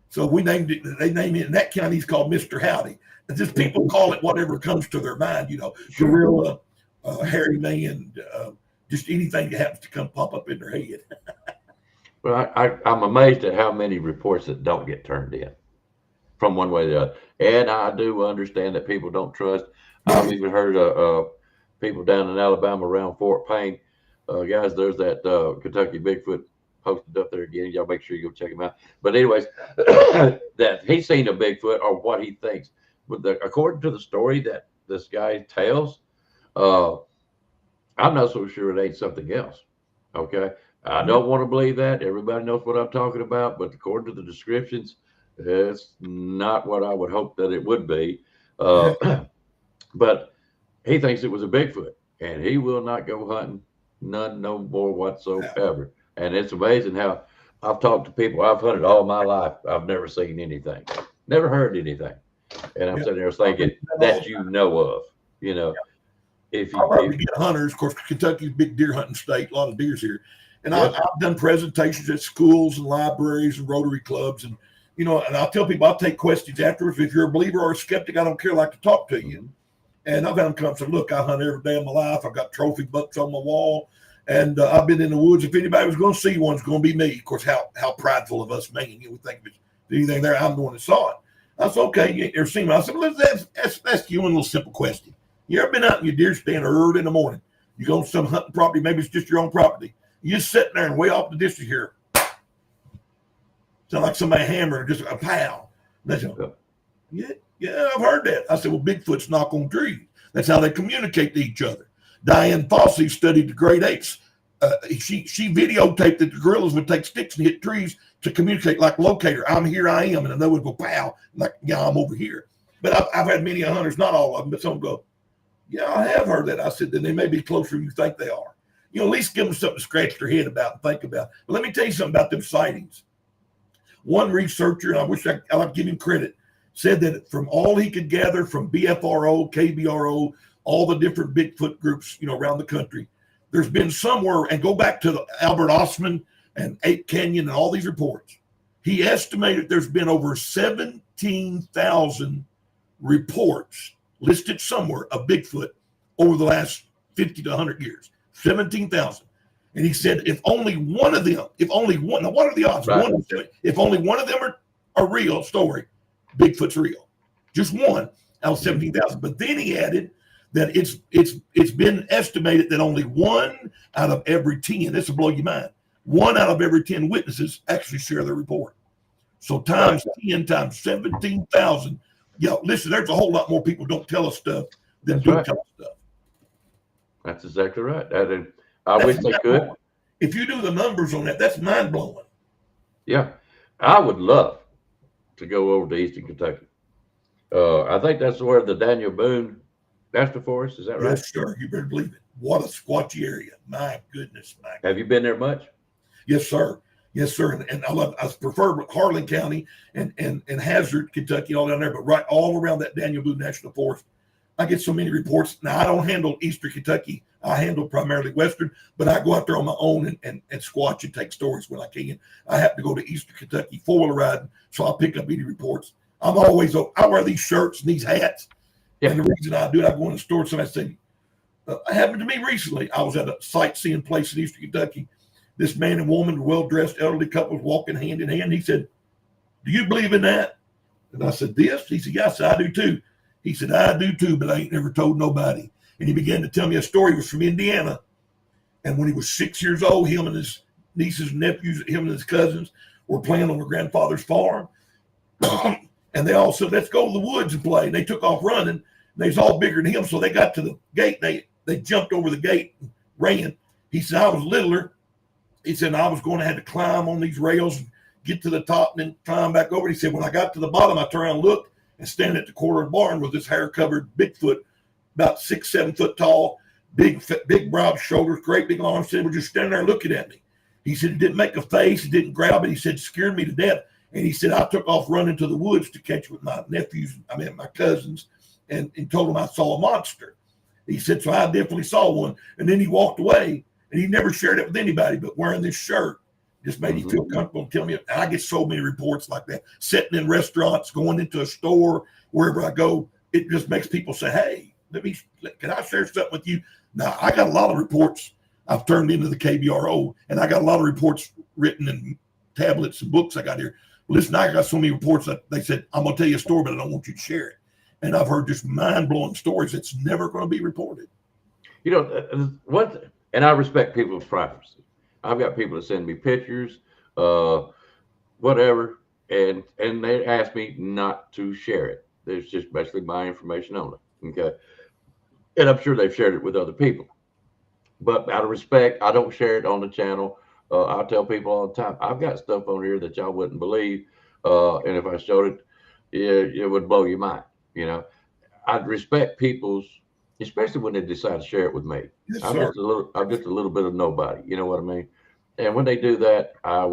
S3: So we named it, they named it, in that county, he's called Mr. Howdy. And just people call it whatever comes to their mind, gorilla, hairy man, just anything that happens to come pop up in their head.
S1: Well, I'm amazed at how many reports that don't get turned in from one way to the other. And I do understand that people don't trust. I've even heard people down in Alabama around Fort Payne, guys, there's that Kentucky Bigfoot posted up there again. Y'all make sure you go check him out. But anyways, that he's seen a Bigfoot or what he thinks. But according to the story that this guy tells, I'm not so sure it ain't something else. Okay. I don't want to believe that. Everybody knows what I'm talking about, but according to the descriptions, it's not what I would hope that it would be. But he thinks it was a Bigfoot, and he will not go hunting, none, no more whatsoever. And it's amazing how I've talked to people. I've hunted all my life. I've never seen anything, never heard anything. And I'm sitting there thinking that you know of, if you
S3: get hunters, of course, Kentucky's a big deer hunting state, a lot of deers here. And I've done presentations at schools and libraries and Rotary clubs. And, and I'll tell people, I'll take questions afterwards. If you're a believer or a skeptic, I don't care, I like to talk to you. And I've had them come and say, look, I hunt every day of my life. I've got trophy bucks on my wall. And I've been in the woods. If anybody was going to see one, it's going to be me. Of course, how prideful of us, man. We think if it's anything there, I'm the one that saw it. I said, okay, you ain't never seen me. I said, well, let's ask you one little simple question. You ever been out in your deer stand early in the morning? You go to some hunting property, maybe it's just your own property. You just sitting there and way off the distance here. Sound like somebody hammering, just a pow. They said, yeah, I've heard that. I said, well, Bigfoot's knock on trees. That's how they communicate to each other. Diane Fossey studied the great apes. She videotaped that the gorillas would take sticks and hit trees to communicate like locator. I'm here, I am. And another would go, pow, like, yeah, I'm over here. But I've had many hunters, not all of them, but some go, yeah, I have heard that. I said, then they may be closer than you think they are. At least give them something to scratch their head about and think about. But let me tell you something about them sightings. One researcher, and I wish I like to give him credit, said that from all he could gather from BFRO, KBRO, all the different Bigfoot groups, around the country, there's been somewhere, and go back to Albert Osman and Ape Canyon and all these reports. He estimated there's been over 17,000 reports listed somewhere of Bigfoot over the last 50 to 100 years. 17,000. And he said, if only one of them, now what are the odds?
S1: Right.
S3: If only one of them are real story, Bigfoot's real. Just one out of 17,000. But then he added that it's been estimated that only 1 out of every 10, this will blow your mind, 1 out of every 10 witnesses actually share their report. So times 10 times 17,000. Listen, there's a whole lot more people don't tell us stuff than tell us stuff.
S1: That's exactly right. I wish they could.
S3: If you do the numbers on that, that's mind blowing.
S1: Yeah, I would love to go over to Eastern Kentucky. I think that's where the Daniel Boone National Forest, is that right?
S3: Yes, sir. You better believe it. What a squatchy area. My goodness.
S1: Have you been there much?
S3: Yes, sir. Yes, sir. And I prefer Harlan County and Hazard, Kentucky, all down there, but right all around that Daniel Boone National Forest. I get so many reports. Now, I don't handle Eastern Kentucky. I handle primarily Western, but I go out there on my own and squatch and take stories when I can. I have to go to Eastern Kentucky four-wheeler riding, so I'll pick up any reports. I wear these shirts and these hats. Yeah. And the reason I do it, I go in the store, somebody said, it happened to me recently. I was at a sightseeing place in Eastern Kentucky. this man and woman, well-dressed elderly couples walking hand in hand. He said, "Do you believe in that?" And I said, "This?" He said, "Yes, I do too." He said, "I do too, but I ain't never told nobody." And he began to tell me a story. He was from Indiana. And when he was 6 years old, him and his nieces and nephews, him and his cousins were playing on their grandfather's farm. And they all said, "Let's go to the woods and play." And they took off running. And they was all bigger than him. So they got to the gate. They jumped over the gate and ran. He said, "I was littler." He said, "I was going to have to climb on these rails and get to the top and then climb back over." He said, "When I got to the bottom, I turned around and looked, and standing at the corner of the barn was this hair-covered Bigfoot, about 6, 7 foot tall, big broad shoulders, great big arms. Said, was just standing there looking at me." He said, "He didn't make a face, he didn't grab it." He said, "It scared me to death." And he said, "I took off running to the woods to catch with my nephews, my cousins, and told them I saw a monster." He said, "So I definitely saw one." And then he walked away, and he never shared it with anybody, but wearing this shirt just made me feel comfortable and tell me. And I get so many reports like that, sitting in restaurants, going into a store, wherever I go. It just makes people say, "Hey, can I share something with you?" Now, I got a lot of reports I've turned into the KBRO, and I got a lot of reports written in tablets and books I got here. Listen, I got so many reports that they said, "I'm going to tell you a story, but I don't want you to share it." And I've heard just mind-blowing stories that's never going to be reported.
S1: You know, and I respect people's privacy. I've got people that send me pictures, whatever, and they ask me not to share it. It's just basically my information only. Okay. And I'm sure they've shared it with other people. But out of respect, I don't share it on the channel. I tell people all the time, I've got stuff on here that y'all wouldn't believe. And if I showed it, it would blow your mind. You know, I'd respect people's, especially when they decide to share it with me.
S3: Yes,
S1: I'm
S3: sir.
S1: just a little bit of nobody. You know what I mean? And when they do that, I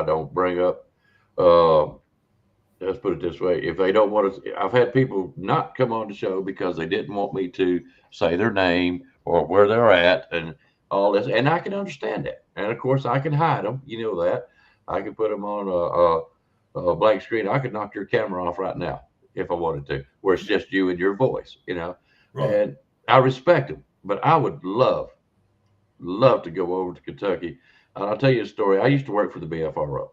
S1: don't bring up, uh, let's put it this way. If they don't want to, I've had people not come on the show because they didn't want me to say their name or where they're at and all this. And I can understand that. And of course, I can hide them. You know that. I can put them on a blank screen. I could knock your camera off right now if I wanted to, where it's just you and your voice, you know.
S3: Right.
S1: And I respect them, but I would love to go over to Kentucky. And I'll tell you a story. I used to work for the BFRO.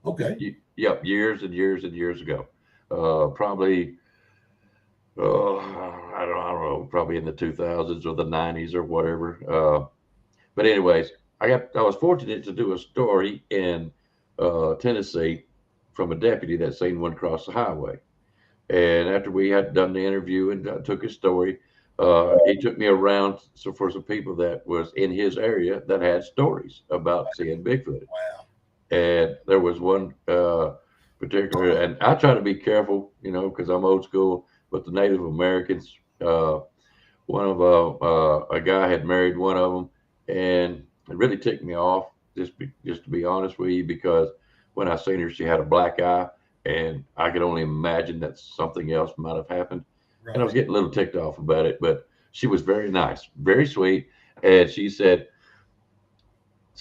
S3: Okay.
S1: Yep, years and years and years ago. Probably, I don't know, probably in the 2000s or the 90s or whatever. But anyways, I was fortunate to do a story in Tennessee from a deputy that seen one cross the highway. And after we had done the interview and took his story, he took me around for some people that was in his area that had stories about seeing Bigfoot.
S3: Wow.
S1: And there was one particular, and I try to be careful, you know, because I'm old school. But the Native Americans, one of a guy had married one of them, and it really ticked me off. Just to be honest with you, because when I seen her, she had a black eye, and I could only imagine that something else might have happened.
S3: Right.
S1: And I was getting a little ticked off about it, but she was very nice, very sweet, and she said,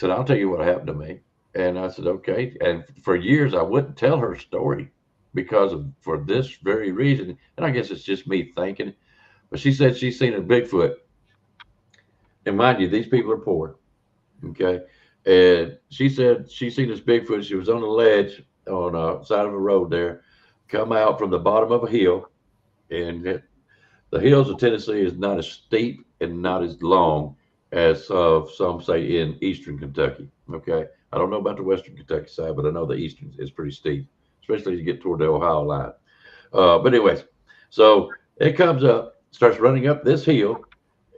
S1: "I'll tell you what happened to me." And I said, "Okay." And for years, I wouldn't tell her story for this very reason. And I guess it's just me thinking. But she said she's seen a Bigfoot. And mind you, these people are poor. Okay. And she said she seen this Bigfoot. She was on a ledge on a side of a road there, come out from the bottom of a hill. And the hills of Tennessee is not as steep and not as long as some say in eastern Kentucky. Okay. I don't know about the western Kentucky side, but I know the eastern is pretty steep, especially as you get toward the Ohio line. But anyways, so it comes up, starts running up this hill,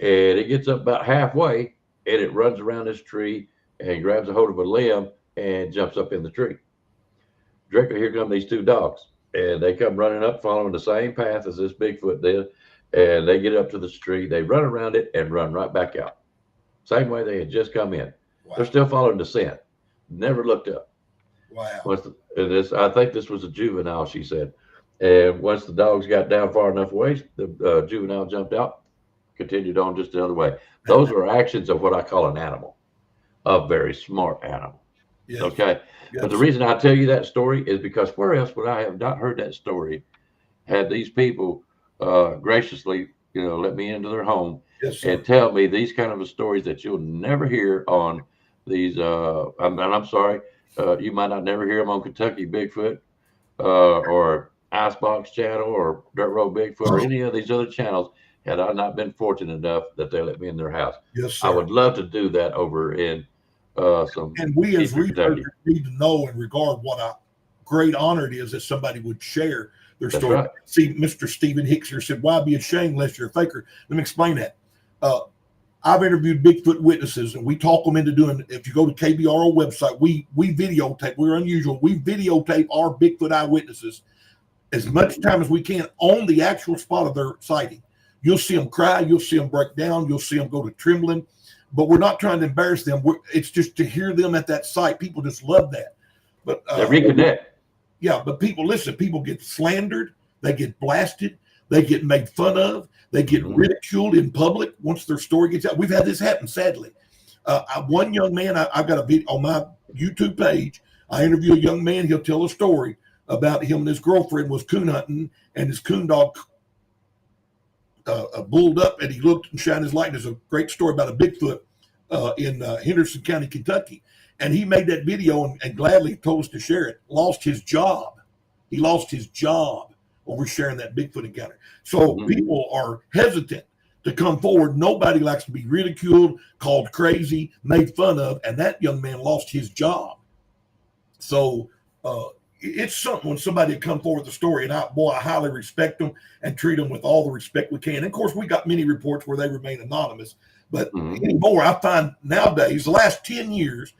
S1: and it gets up about halfway, and it runs around this tree and grabs a hold of a limb and jumps up in the tree. Directly here come these two dogs, and they come running up, following the same path as this Bigfoot did, and they get up to the tree. They run around it and run right back out, same way they had just come in.
S3: Wow.
S1: They're still following the scent. Never looked up.
S3: Wow.
S1: I think this was a juvenile, she said. And once the dogs got down far enough away, the juvenile jumped out, continued on just the other way. Those are actions of what I call an animal, a very smart animal.
S3: Yes.
S1: Okay.
S3: Yes.
S1: But the reason I tell you that story is because where else would I have not heard that story had these people graciously, you know, let me into their home
S3: Yes, sir.
S1: and tell me these kind of stories that you'll never hear on these. I'm sorry, you might not never hear them on Kentucky Bigfoot or Icebox Channel or Dirt Road Bigfoot or any of these other channels. Had I not been fortunate enough that they let me in their house,
S3: Yes,
S1: I
S3: sir.
S1: would love to do that over in some
S3: And we as
S1: Eastern Kentucky.
S3: researchers need to know and regard what a great honor it is that somebody would share their
S1: That's
S3: story.
S1: right.
S3: See, Mr. Stephen Hickser said, "Why be ashamed unless you're a faker?" Let me explain that. Uh, I've interviewed Bigfoot witnesses, and we talk them into doing. If you go to KBRO website, we videotape. We're unusual. We videotape our Bigfoot eyewitnesses as much time as we can on the actual spot of their sighting. You'll see them cry. You'll see them break down. You'll see them go to trembling. But we're not trying to embarrass them. It's just to hear them at that site. People just love that. But
S1: They reconnect.
S3: yeah, but people listen. People get slandered. They get blasted. They get made fun of. They get ridiculed in public once their story gets out. We've had this happen, sadly. One young man, I've got a video on my YouTube page. I interview a young man. He'll tell a story about him and his girlfriend was coon hunting, and his coon dog bulled up, and he looked and shined his light. There's a great story about a Bigfoot in Henderson County, Kentucky. And he made that video and gladly told us to share it. Lost his job. He lost his job over sharing that Bigfoot encounter. So people are hesitant to come forward. Nobody likes to be ridiculed, called crazy, made fun of, and that young man lost his job. So it's something when somebody come forward with a story, and I highly respect them and treat them with all the respect we can. And of course, we got many reports where they remain anonymous, but anymore, I find nowadays, the last 10 years,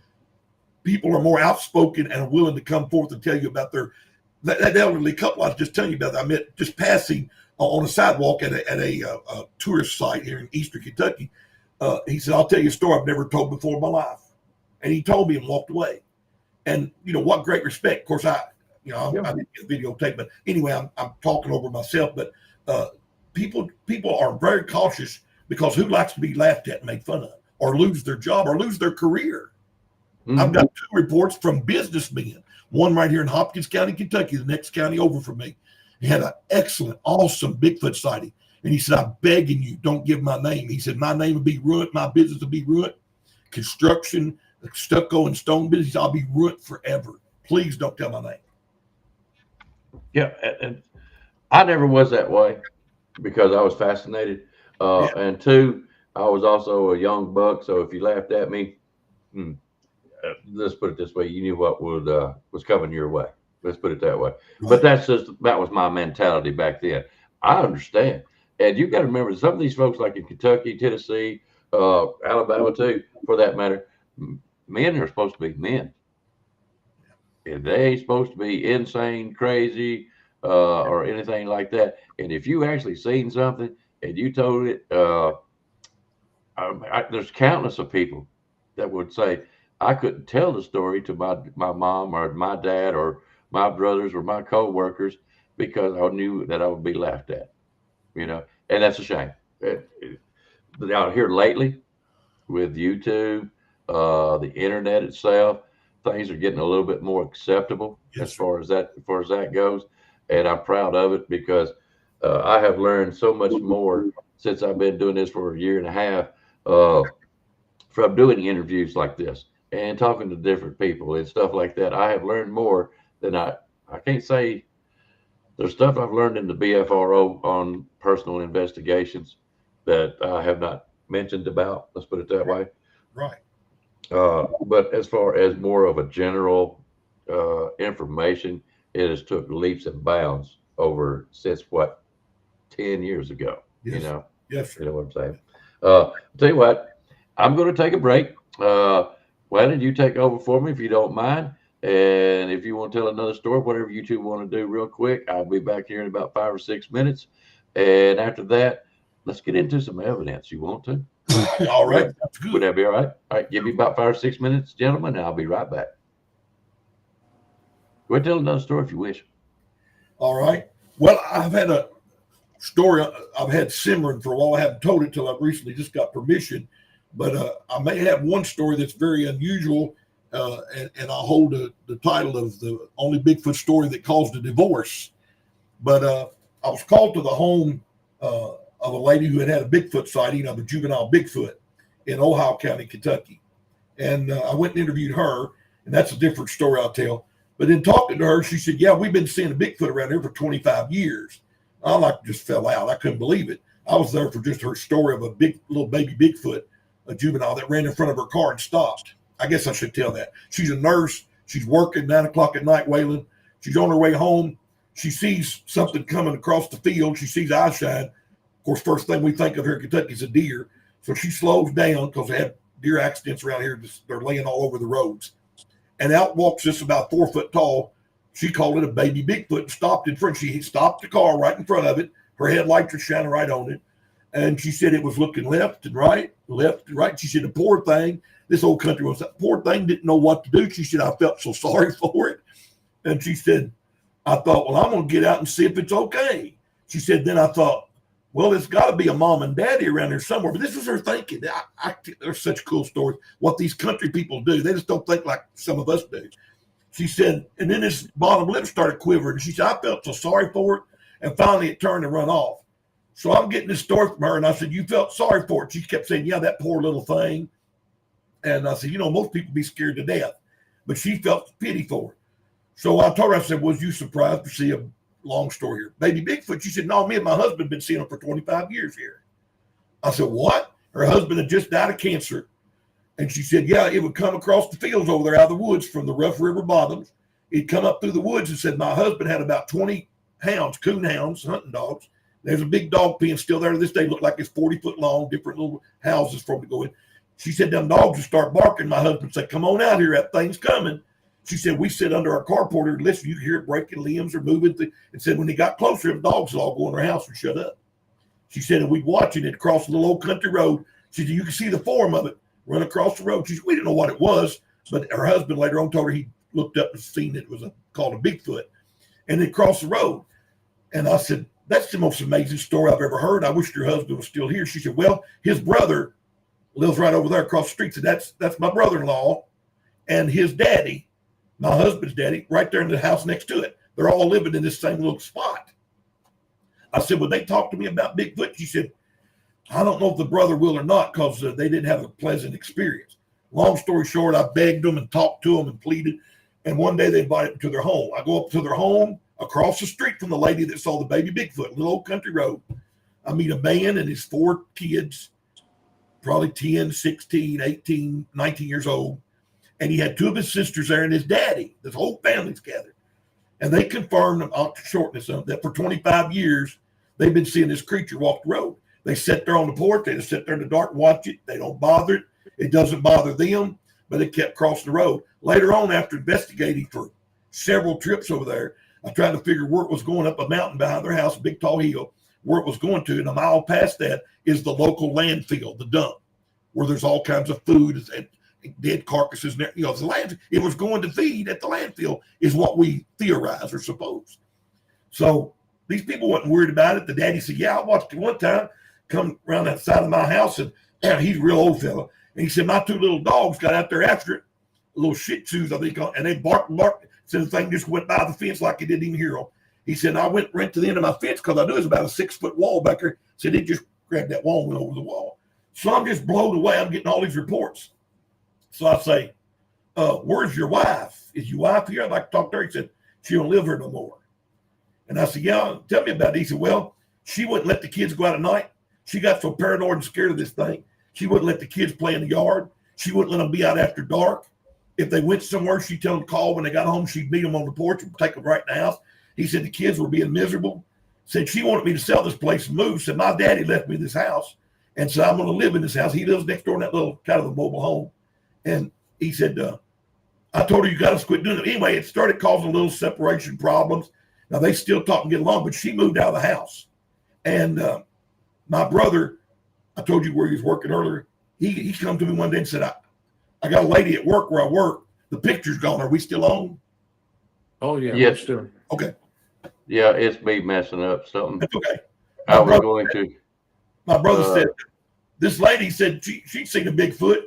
S3: people are more outspoken and are willing to come forth and tell you about that elderly couple I was just telling you about. I met just passing on a sidewalk at a tourist site here in Eastern Kentucky. He said, "I'll tell you a story I've never told before in my life," and he told me and walked away. And what great respect. Of course, I didn't get videotape, but anyway, I'm talking over myself. But people are very cautious because who likes to be laughed at and made fun of, or lose their job, or lose their career? I've got 2 reports from businessmen. One right here in Hopkins County, Kentucky, the next county over from me. He had an excellent, awesome Bigfoot sighting. And he said, "I'm begging you, don't give my name." He said, "My name will be ruined. My business will be ruined. Construction, stucco, and stone business, I'll be ruined forever. Please don't tell my name."
S1: Yeah, and I never was that way because I was fascinated. And 2, I was also a young buck. So if you laughed at me, let's put it this way, you knew what was coming your way. Let's put it that way.
S3: Right.
S1: But that was my mentality back then. I understand. And you got to remember, some of these folks, like in Kentucky, Tennessee, Alabama too, for that matter, men are supposed to be men. And they ain't supposed to be insane, crazy, or anything like that. And if you actually seen something and you told it, there's countless of people that would say, I couldn't tell the story to my mom or my dad or my brothers or my co-workers because I knew that I would be laughed at, and that's a shame. Out here lately with YouTube, the internet itself, things are getting a little bit more acceptable as far as that goes, and I'm proud of it because I have learned so much more since I've been doing this for a year and a half from doing interviews like this and talking to different people and stuff like that. I have learned more than I can't say. There's stuff I've learned in the BFRO on personal investigations that I have not mentioned about. Let's put it that way.
S3: Right.
S1: But as far as more of a general information, it has took leaps and bounds over since 10 years ago.
S3: Yes. Yes,
S1: You know what I'm saying? I'll tell you what, I'm going to take a break. Why don't you take over for me if you don't mind? And if you want to tell another story, whatever you two want to do real quick, I'll be back here in about 5 or 6 minutes. And after that, let's get into some evidence. You want to?
S3: All right. That's good.
S1: Would that be all right? All right. Give me about 5 or 6 minutes, gentlemen, and I'll be right back. Go ahead and tell another story if you wish.
S3: All right. Well, I've had a story I've had simmering for a while. I haven't told it till I've recently just got permission. But I may have one story that's very unusual, and I'll hold the title of the only Bigfoot story that caused a divorce. But I was called to the home of a lady who had a Bigfoot sighting of a juvenile Bigfoot in Ohio County, Kentucky. And I went and interviewed her, and that's a different story I'll tell. But in talking to her, she said, yeah, we've been seeing a Bigfoot around here for 25 years. I just fell out. I couldn't believe it. I was there for just her story of a big little baby Bigfoot, a juvenile that ran in front of her car and stopped. I guess I should tell that. She's a nurse. She's working 9 o'clock at night, Waylon. She's on her way home. She sees something coming across the field. She sees eyeshine. Of course, first thing we think of here in Kentucky is a deer. So she slows down because they have deer accidents around here. They're laying all over the roads. And out walks this about 4 foot tall. She called it a baby Bigfoot and stopped in front. She stopped the car right in front of it. Her headlights were shining right on it. And she said it was looking left and right. She said the poor thing, this old country was, that poor thing didn't know what to do. She said, I felt so sorry for it. And she said, I thought, well, I'm going to get out and see if it's okay. She said, then I thought, well, there's got to be a mom and daddy around here somewhere. But this was her thinking. There's such cool stories. What these country people do, they just don't think like some of us do. She said, and then his bottom lip started quivering. She said, I felt so sorry for it. And finally it turned and run off. So I'm getting this story from her. And I said, you felt sorry for it? She kept saying, yeah, that poor little thing. And I said, most people be scared to death. But she felt pity for it. So I told her, I said, was you surprised to see a long story here? Baby Bigfoot. She said, no, me and my husband have been seeing him for 25 years here. I said, what? Her husband had just died of cancer. And she said, yeah, it would come across the fields over there out of the woods from the Rough River bottoms. It'd come up through the woods and said, my husband had about 20 hounds, coon hounds, hunting dogs. There's a big dog pen still there to this day. Looked like it's 40 foot long, different little houses for them to go in. She said, them dogs would start barking. My husband said, come on out here. That thing's coming. She said, we sit under our carport and listen. You hear it breaking limbs or moving. And said, when they got closer, the dogs would all go in their house and shut up. She said, and we'd watching it across the little old country road. She said, you can see the form of it run across the road. She said, we didn't know what it was, but her husband later on told her he looked up and seen it was called a Bigfoot. And it crossed the road. And I said, that's the most amazing story I've ever heard. I wish your husband was still here. She said, well, his brother lives right over there across the street. So that's my brother-in-law and his daddy, my husband's daddy, right there in the house next to it. They're all living in this same little spot. I said, well, they talked to me about Bigfoot. She said, I don't know if the brother will or not because they didn't have a pleasant experience. Long story short, I begged them and talked to them and pleaded. And one day they invited me to their home. I go up to their home across the street from the lady that saw the baby Bigfoot, little old country road. I meet a man and his 4 kids, probably 10, 16, 18, 19 years old. And he had 2 of his sisters there and his daddy. This whole family's gathered. And they confirmed, I'll shorten this up, that for 25 years, they've been seeing this creature walk the road. They sit there on the porch. They just sit there in the dark and watch it. They don't bother it. It doesn't bother them, but it kept crossing the road. Later on, after investigating for several trips over there, I tried to figure where it was going up a mountain behind their house, a big tall hill, where it was going to. And a mile past that is the local landfill, the dump, where there's all kinds of food and dead carcasses. The land it was going to feed at the landfill is what we theorize or suppose. So these people weren't worried about it. The daddy said, yeah, I watched it one time come around that side of my house, and he's a real old fella. And he said, my 2 little dogs got out there after it, little Shih Tzus, I think, and they barked. Said the thing just went by the fence like it didn't even hear them. He said, I went right to the end of my fence because I knew it was about a 6-foot wall back there. Said it just grabbed that wall and went over the wall. So I'm just blown away. I'm getting all these reports. So I say, where's your wife? Is your wife here? I'd like to talk to her. He said, she don't live here no more. And I said, yeah, tell me about it. He said, well, she wouldn't let the kids go out at night. She got so paranoid and scared of this thing. She wouldn't let the kids play in the yard. She wouldn't let them be out after dark. If they went somewhere, she'd tell them to call when they got home. She'd meet them on the porch and take them right in the house. He said the kids were being miserable. Said she wanted me to sell this place and move. Said my daddy left me this house and said I'm going to live in this house. He lives next door in that little kind of a mobile home. And he said, I told her you got to quit doing it. Anyway, it started causing a little separation problems. Now they still talk and get along, but she moved out of the house. And my brother, I told you where he was working earlier. He come to me one day and said, I got a lady at work where I work. The picture's gone. Are we still on?
S2: Oh, yeah.
S1: Yes.
S2: Still.
S3: Okay.
S1: Yeah, it's me messing up something.
S3: That's okay.
S1: I was going to.
S3: My brother said, this lady said she'd seen a Bigfoot.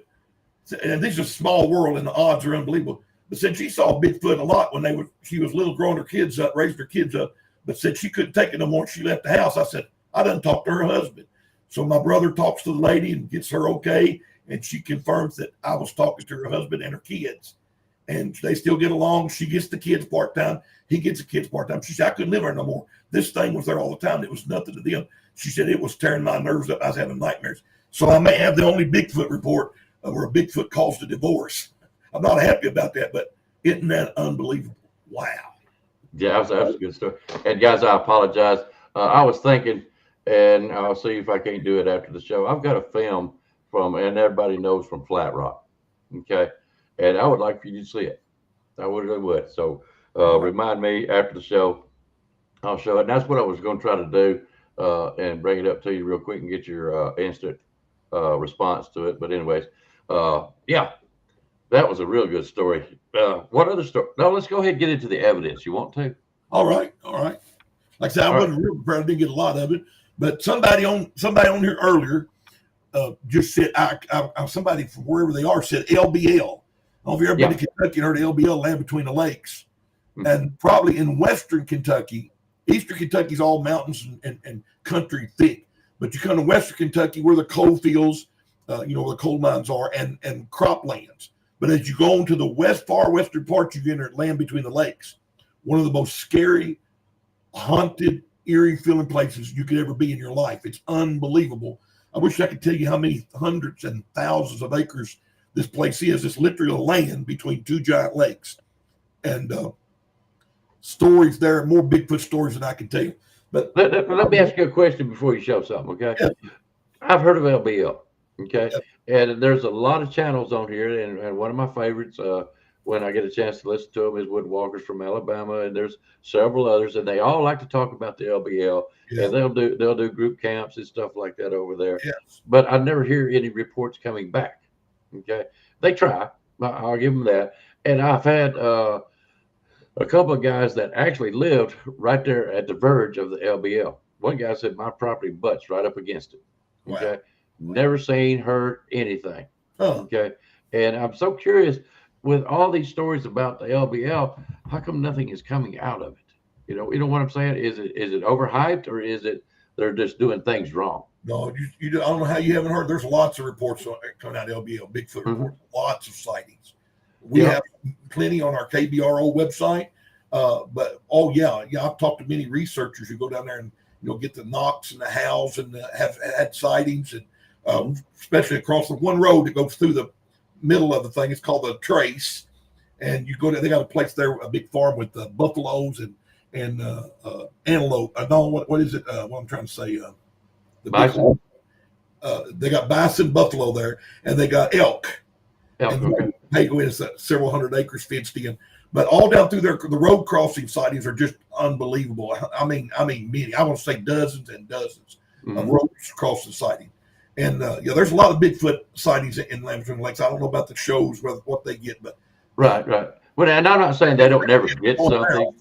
S3: And this is a small world and the odds are unbelievable. But said she saw Bigfoot a lot when she was little, growing her kids up, raised her kids up. But said she couldn't take it no more. She left the house. I said, I done talked to her husband. So my brother talks to the lady and gets her okay. and she confirms that I was talking to her husband and her kids, and they still get along. She gets the kids part time. He gets the kids part time. She said, I couldn't live there no more. This thing was there all the time. It was nothing to them. She said it was tearing my nerves up. I was having nightmares. So I may have the only Bigfoot report where a Bigfoot caused a divorce. I'm not happy about that, but isn't that unbelievable? Wow.
S1: Yeah, that's a good story. And guys, I apologize. I was thinking, and I'll see if I can't do it after the show. I've got a film from, and everybody knows from Flat Rock. Okay. And I would like for you to see it. I really would. So remind me after the show. I'll show it. And that's what I was going to try to do and bring it up to you real quick and get your instant response to it. But anyways, yeah, that was a real good story. What other story? No, let's go ahead and get into the evidence. You want to?
S3: All right. Like I said, I wasn't real prepared. I didn't get a lot of it, but somebody on here earlier just said, somebody from wherever they are said LBL. I don't know if you've ever been to Kentucky and heard of LBL, Land Between the Lakes. Mm-hmm. And probably in Western Kentucky, Eastern Kentucky's all mountains and country thick. But you come to Western Kentucky where the coal fields, where the coal mines are, and croplands. But as you go into the far western part, you enter Land Between the Lakes. One of the most scary, haunted, eerie feeling places you could ever be in your life. It's unbelievable. I wish I could tell you how many hundreds and thousands of acres this place is. It's literally a land between two giant lakes. And stories there, more Bigfoot stories than I can tell you. But
S1: let me ask you a question before you show something, okay? Yeah. I've heard of LBL, okay? Yeah. And there's a lot of channels on here, and one of my favorites, when I get a chance to listen to them, is Woodwalkers from Alabama, and there's several others, and they all like to talk about the LBL, and they'll do group camps and stuff like that over there.
S3: Yes.
S1: But I never hear any reports coming back, okay? They try, I'll give them that. And I've had a couple of guys that actually lived right there at the verge of the LBL. One guy said my property butts right up against it. Okay. Wow. Never seen, heard anything. Okay. And I'm so curious with all these stories about the LBL, how come nothing is coming out of it? You know what I'm saying? Is it overhyped, or is it they're just doing things wrong?
S3: No, I don't know how you haven't heard. There's lots of reports coming out of LBL, Bigfoot reports, lots of sightings. We have plenty on our KBRO website. But I've talked to many researchers who go down there and get the knocks and the howls and have had sightings, and especially across the one road that goes through the middle of the thing. It's called the Trace, and you go there. They got a place there, a big farm with buffaloes and antelope. What is it? What I'm trying to say? The
S1: bison.
S3: They got bison, buffalo there, and they got elk.
S1: Okay.
S3: Pago is several hundred acres fenced in. But all down through there, the road crossing sightings are just unbelievable. I mean, many. I want to say dozens and dozens of road crossing sightings. And there's a lot of Bigfoot sightings in Land Between the Lakes. I don't know about the shows, what they get, but
S1: right. Well, and I'm not saying they don't never get something.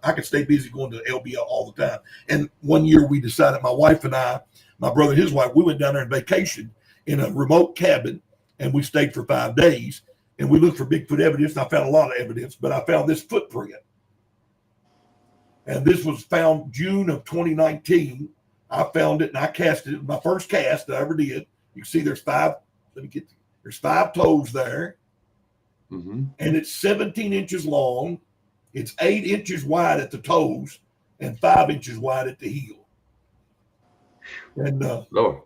S3: I could stay busy going to LBL all the time. And one year we decided, my wife and I, my brother and his wife, we went down there on vacation in a remote cabin, and we stayed for 5 days. And we looked for Bigfoot evidence. And I found a lot of evidence, but I found this footprint. And this was found June of 2019. I found it and I cast it. My first cast that I ever did. You can see there's 5. There's 5 toes there.
S1: Mm-hmm.
S3: And it's 17 inches long. It's 8 inches wide at the toes and 5 inches wide at the heel. And
S1: Lord.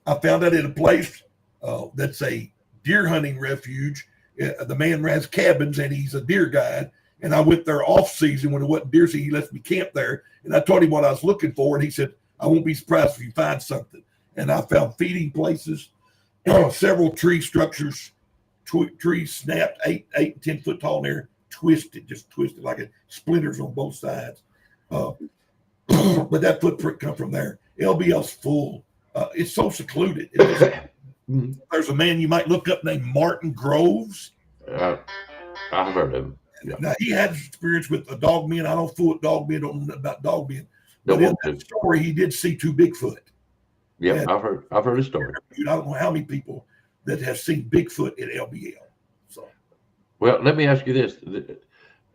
S3: I found that in a place that's a deer hunting refuge. The man has cabins and he's a deer guide. And I went there off season when it wasn't deer season. He lets me camp there. And I told him what I was looking for. And he said, I won't be surprised if you find something. And I found feeding places, several tree structures, trees snapped 8 and 10 foot tall in there, twisted like it, splinters on both sides. But that footprint come from there. LBL's full. It's so secluded. There's a man you might look up named Martin Groves.
S1: I've heard of him.
S3: Yeah. Now, he had experience with a dog men. I don't fool with dog men, don't know about dog men. But in that story, he did see 2 Bigfoot.
S1: Yeah, I've heard his story.
S3: I don't know how many people that have seen Bigfoot at LBL. So,
S1: well, let me ask you this.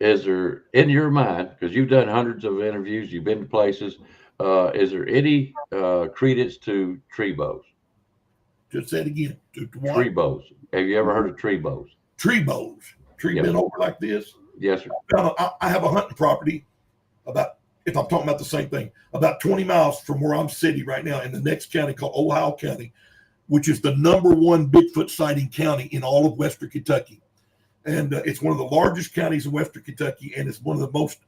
S1: Is there, in your mind, because you've done hundreds of interviews, you've been to places, is there any credence to tree bows?
S3: Just say it again. To what?
S1: Tree bows. Have you ever heard of tree bows?
S3: Tree bows. Tree
S1: Yes,
S3: bent
S1: sir.
S3: over like this.
S1: Yes, sir.
S3: I have a hunting property about, if I'm talking about the same thing, about 20 miles from where I'm sitting right now in the next county called Ohio County, which is the #1 Bigfoot sighting county in all of Western Kentucky. And it's one of the largest counties in Western Kentucky, and it's one of the most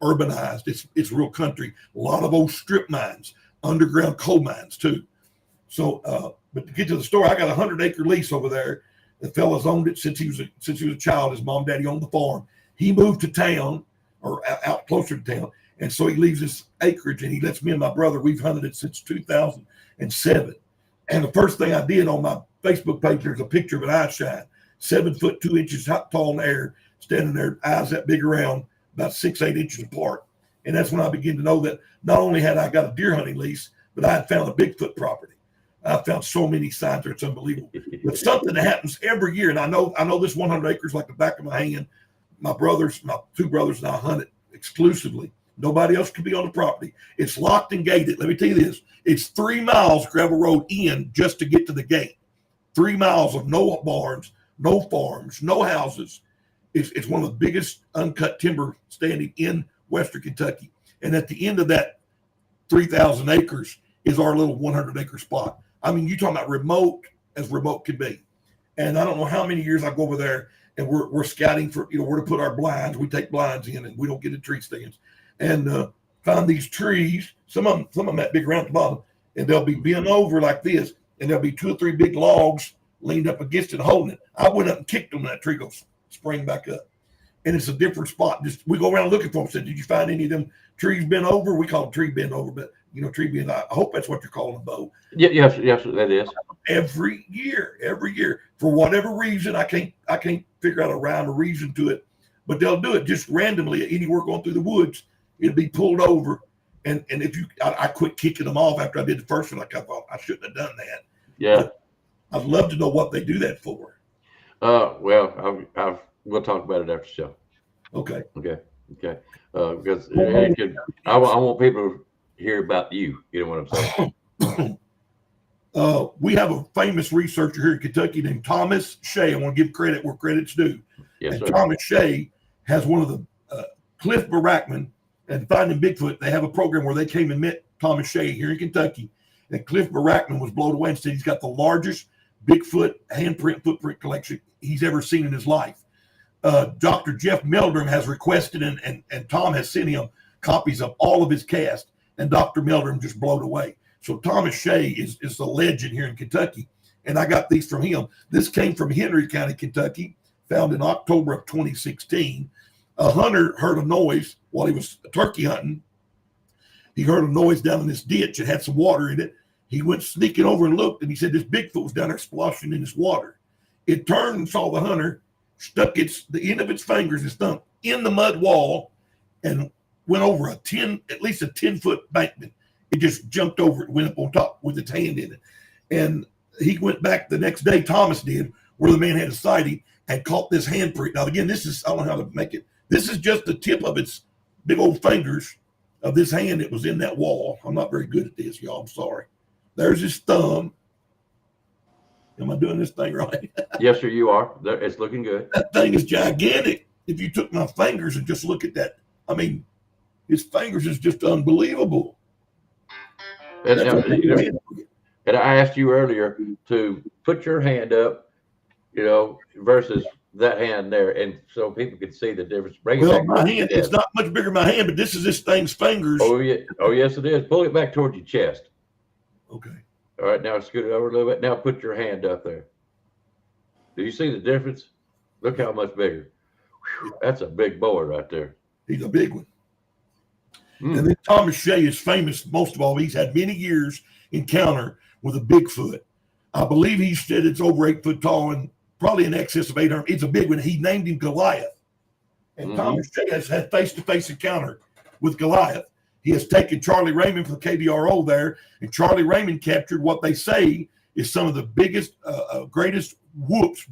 S3: unurbanized. It's real country. A lot of old strip mines, underground coal mines too. So, but to get to the story, I got a 100-acre lease over there. The fella's owned it since he was a child. His mom and daddy owned the farm. He moved to town, or out closer to town, and so he leaves this acreage and he lets me and my brother. We've hunted it since 2007. And the first thing I did on my Facebook page, there's a picture of an eye shine, 7 foot 2 inches tall in the air, standing there, eyes that big around, about 6-8 inches apart. And that's when I began to know that not only had I got a deer hunting lease, but I had found a Bigfoot property. I found so many signs there, it's unbelievable. But something that happens every year, and I know this 100 acres like the back of my hand. My two brothers and I hunt it exclusively. Nobody else can be on the property. It's locked and gated. Let me tell you this. It's 3 miles gravel road in just to get to the gate. 3 miles of no barns, no farms, no houses. It's one of the biggest uncut timber standing in Western Kentucky. And at the end of that 3,000 acres is our little 100-acre spot. I mean, you're talking about remote as remote can be. And I don't know how many years I go over there and we're scouting for, where to put our blinds. We take blinds in and we don't get in tree stands. And find these trees, some of them that big around at the bottom, and they'll be bent over like this, and there'll be 2 or 3 big logs leaned up against it holding it. I went up and kicked them, that tree goes spring back up. And it's a different spot. Just we go around looking for them. Said, did you find any of them trees bent over? We call them tree bent over, but tree bent. I hope that's what you're calling them, Bo.
S1: Yes, that is.
S3: Every year, for whatever reason, I can't figure out a rhyme or reason to it, but they'll do it just randomly. Anywhere going through the woods, it'll be pulled over. And if I quit kicking them off after I did the first one. Like I thought I shouldn't have done that.
S1: Yeah.
S3: But I'd love to know what they do that for.
S1: Well, we'll talk about it after the show.
S3: Okay.
S1: Because I want people to hear about you. You know what I'm saying?
S3: We have a famous researcher here in Kentucky named Thomas Shea. I want to give credit where credit's due.
S1: Yes,
S3: and
S1: sir.
S3: Thomas Shea has one of the Cliff Barackman and Finding Bigfoot. They have a program where they came and met Thomas Shea here in Kentucky. And Cliff Barackman was blown away and said he's got the largest Bigfoot footprint collection he's ever seen in his life. Dr. Jeff Meldrum has requested, and Tom has sent him copies of all of his cast, and Dr. Meldrum just blown away. So Thomas Shea is the legend here in Kentucky, and I got these from him. This came from Henry County, Kentucky, found in October of 2016. A hunter heard a noise while he was turkey hunting. He heard a noise down in this ditch. It had some water in it. He went sneaking over and looked, and he said this Bigfoot was down there splashing in this water. It turned and saw the hunter, stuck the end of its fingers and thumb in the mud wall, and went over at least a 10-foot bankment. It just jumped over it, went up on top with its hand in it. And he went back the next day, Thomas did, where the man had a sighting and caught this handprint. Now, again, I don't know how to make it. This is just the tip of its big old fingers of this hand that was in that wall. I'm not very good at this, y'all. I'm sorry. There's his thumb. Am I doing this thing right?
S1: Yes, sir, you are. It's looking good.
S3: That thing is gigantic. If you took my fingers and just look at that, I mean, his fingers is just unbelievable.
S1: And I asked you earlier to put your hand up, versus that hand there, and so people could see the difference.
S3: Well, my hand, it's not much bigger than my hand, but this is this thing's fingers.
S1: Oh, yeah. Oh, yes, it is. Pull it back toward your chest.
S3: Okay.
S1: All right, now scoot it over a little bit. Now put your hand up there. Do you see the difference? Look how much bigger. Whew, that's a big boy right there.
S3: He's a big one. And then Thomas Shea is famous, most of all. He's had many years encounter with a Bigfoot. I believe he said it's over 8 foot tall and probably in excess of 800. It's a big one. He named him Goliath. And Thomas Shea has had face-to-face encounter with Goliath. He has taken Charlie Raymond from KBRO there, and Charlie Raymond captured what they say is some of the biggest, greatest whoops.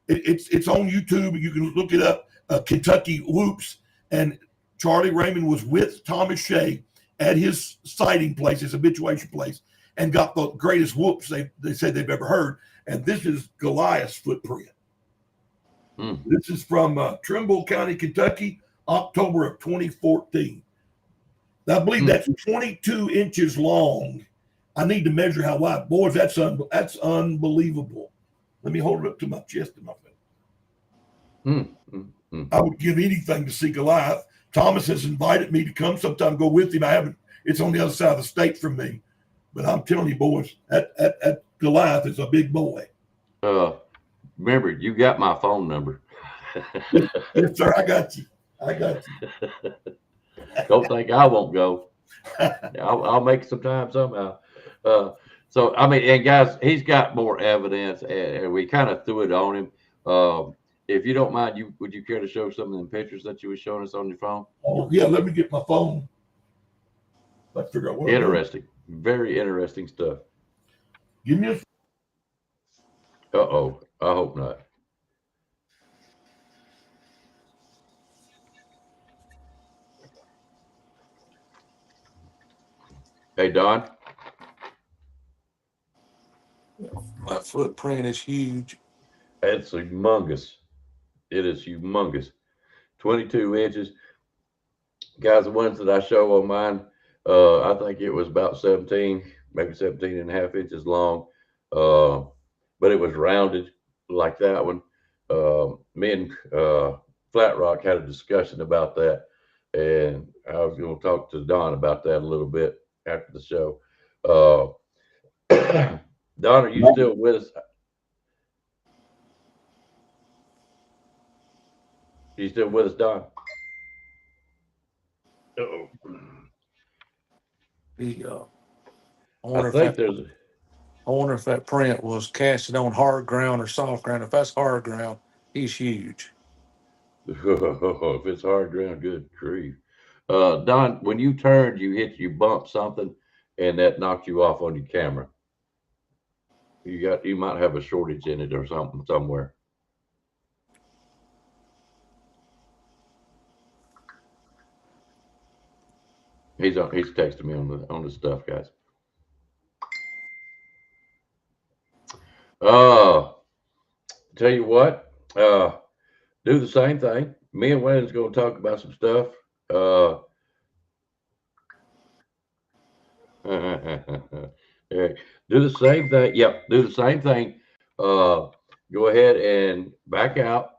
S3: It's on YouTube. You can look it up, Kentucky whoops. And Charlie Raymond was with Thomas Shea at his sighting place, his habituation place, and got the greatest whoops they said they've ever heard. And this is Goliath's footprint. This is from Trimble County, Kentucky, October of 2014. I believe that's 22 inches long. I need to measure how wide. Boys, that's unbelievable. Let me hold it up to my chest and my face. I would give anything to see Goliath. Thomas has invited me to come sometime, go with him. I haven't. It's on the other side of the state from me. But I'm telling you, boys, that Goliath is a big boy.
S1: Remember, you got my phone number.
S3: Yes, sir. I got you.
S1: Don't think I won't go. I'll make some time somehow. So I mean, and guys, he's got more evidence, and we kind of threw it on him. If you don't mind, would you care to show some of the pictures that you were showing us on your phone?
S3: Oh yeah, let me get my phone. Let's figure out what.
S1: Interesting, very interesting stuff.
S3: Give me a.
S1: Uh-oh, I hope not. Hey, Don.
S2: That footprint is huge.
S1: It's humongous. It is humongous. 22 inches. Guys, the ones that I show on mine, I think it was about 17, maybe 17 and a half inches long. But it was rounded like that one. Me and Flat Rock had a discussion about that. And I was going to talk to Don about that a little bit after the show. Don, are you still with us? Are you still with us, Don? Uh-oh.
S2: I wonder if that print was casted on hard ground or soft ground. If that's hard ground, he's huge.
S1: If it's hard ground, good grief. Don, when you turned, you bumped something, and that knocked you off on your camera. You might have a shortage in it or something somewhere. He's texting me on the stuff, guys. Tell you what, do the same thing. Me and Wayne's going to talk about some stuff. Yeah, do the same thing. Yep, do the same thing. Go ahead and back out.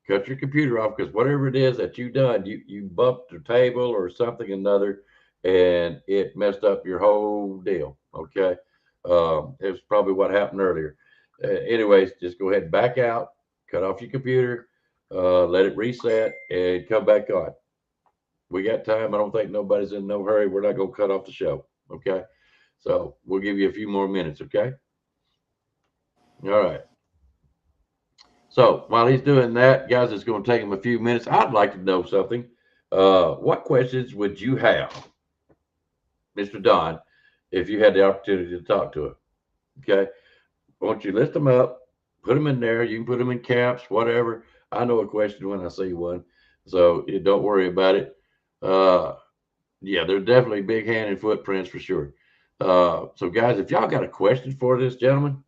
S1: Cut your computer off because whatever it is that you done, you bumped the table or something another, and it messed up your whole deal. Okay, it was probably what happened earlier. Anyways, just go ahead and back out, cut off your computer, let it reset, and come back on. We got time. I don't think nobody's in no hurry. We're not gonna cut off the show. Okay, so we'll give you a few more minutes. Okay. All right. So while he's doing that, guys, it's going to take him a few minutes. I'd like to know something. What questions would you have, Mr. Don, if you had the opportunity to talk to him? Okay. I want you to list them up, put them in there. You can put them in caps, whatever. I know a question when I see one. So don't worry about it. Yeah, they're definitely big hand and footprints for sure. So, guys, if y'all got a question for this gentleman,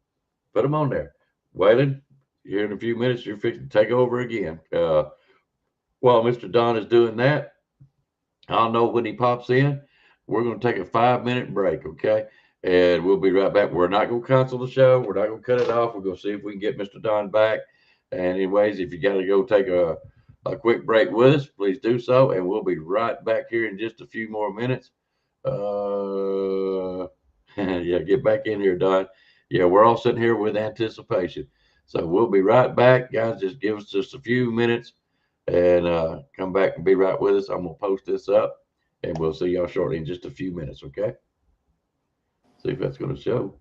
S1: put them on there. Waylon, here in a few minutes, you're fixing to take over again. While Mr. Don is doing that, I'll know when he pops in. We're going to take a 5-minute break, okay? And we'll be right back. We're not going to cancel the show. We're not going to cut it off. We're going to see if we can get Mr. Don back. And anyways, if you got to go take a quick break with us, please do so. And we'll be right back here in just a few more minutes. Yeah, get back in here, Don. Yeah, we're all sitting here with anticipation. So we'll be right back, guys. Just give us just a few minutes and come back and be right with us. I'm going to post this up and we'll see y'all shortly in just a few minutes, okay? See if that's going to show.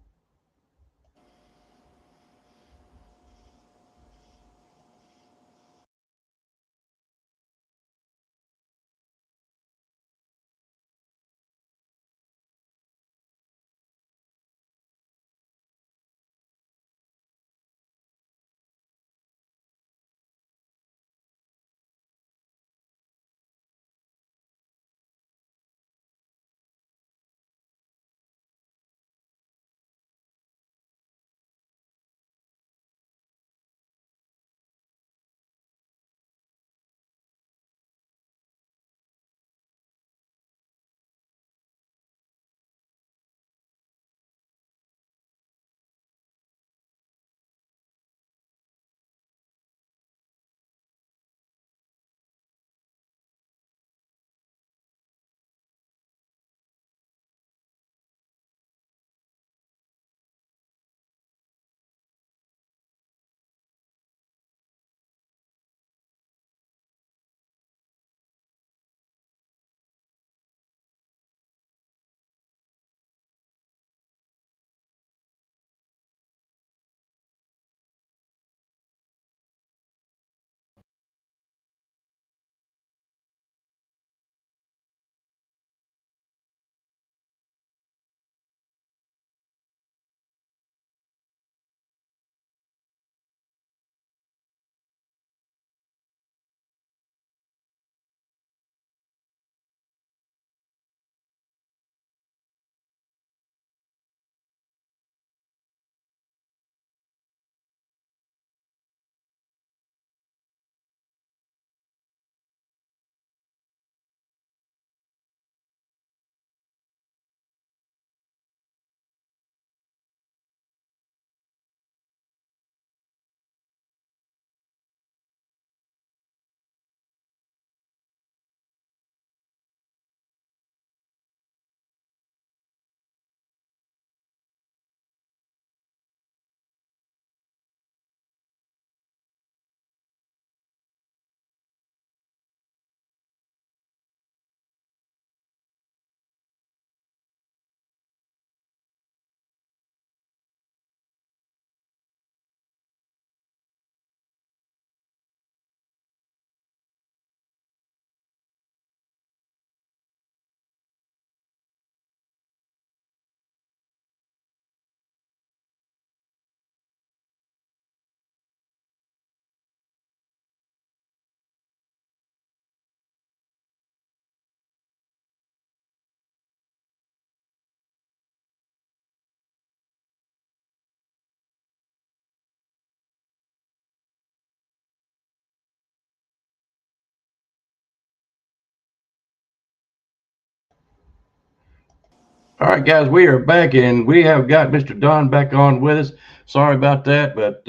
S1: All right, guys, we are back, and we have got Mr. Don back on with us. Sorry about that, but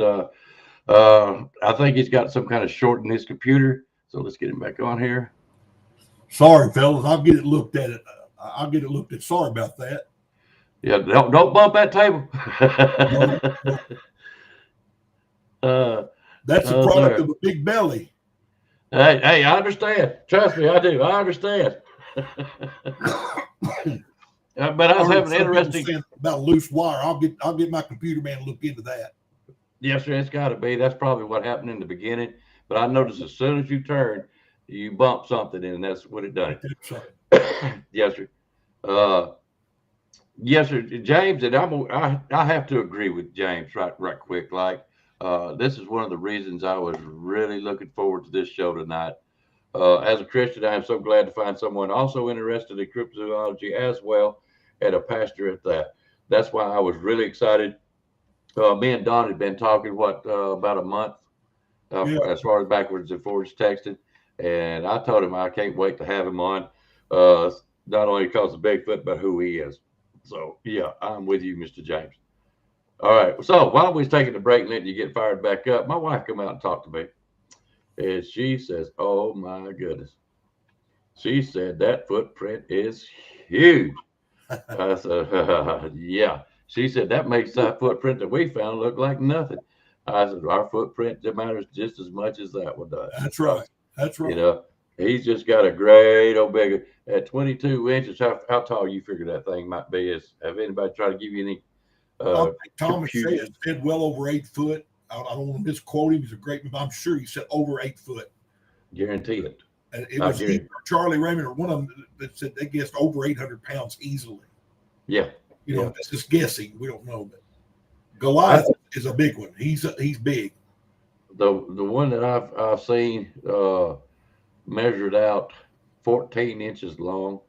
S1: I think he's got some kind of short in his computer. So let's get him back on here.
S3: Sorry, fellas. I'll get it looked at. I'll get it looked at. Sorry about that.
S1: Yeah, don't bump that table.
S3: No, no.
S1: uh,
S3: That's a
S1: no,
S3: product
S1: sir.
S3: of a big belly.
S1: Hey, I understand. Trust me, I do. I understand. But I
S3: I
S1: was
S3: heard
S1: having
S3: some people
S1: interesting.
S3: saying about a loose wire. I'll get my computer man to look into that.
S1: Yes, sir. It's got to be. That's probably what happened in the beginning. But I noticed as soon as you turn, you bump something, and that's what it done.
S3: Ain't that something?
S1: Yes, sir. Uh, yes, sir. James, and I have to agree with James right quick. Like this is one of the reasons I was really looking forward to this show tonight. As a Christian, I am so glad to find someone also interested in cryptozoology as well, and a pastor at that. That's why I was really excited. Me and Don had been talking about a month,
S3: Yeah,
S1: as far as backwards and forwards texting, and I told him I can't wait to have him on. Uh, Not only because of Bigfoot, but who he is. So yeah, I'm with you, Mr. James. All right. So while we was taking the break and letting you get fired back up, my wife come out and talked to me, and she says, "Oh my goodness." She said that footprint is huge. I said, yeah. She said that makes that footprint that we found look like nothing. I said, our footprint matters just as much as that one does.
S3: that's right.
S1: Because,
S3: That's
S1: you
S3: right.
S1: know, he's just got a great old big, at 22 inches, how tall you figure that thing might be. Have anybody tried to give you any
S3: I
S1: uh,
S3: think Thomas Shea
S1: confusion?
S3: said well over 8 foot. I don't want to misquote him. He's a great man, but I'm sure he said over 8 foot.
S1: Guarantee it.
S3: And it
S1: I
S3: was he
S1: guarantee.
S3: or Charlie Raymond or one of them that said they guessed over 800 pounds easily.
S1: Yeah.
S3: You
S1: Yeah.
S3: know, that's just guessing. We don't know. But
S1: I,
S3: Goliath is a big one. He's big.
S1: the one that I've seen measured out 14 inches long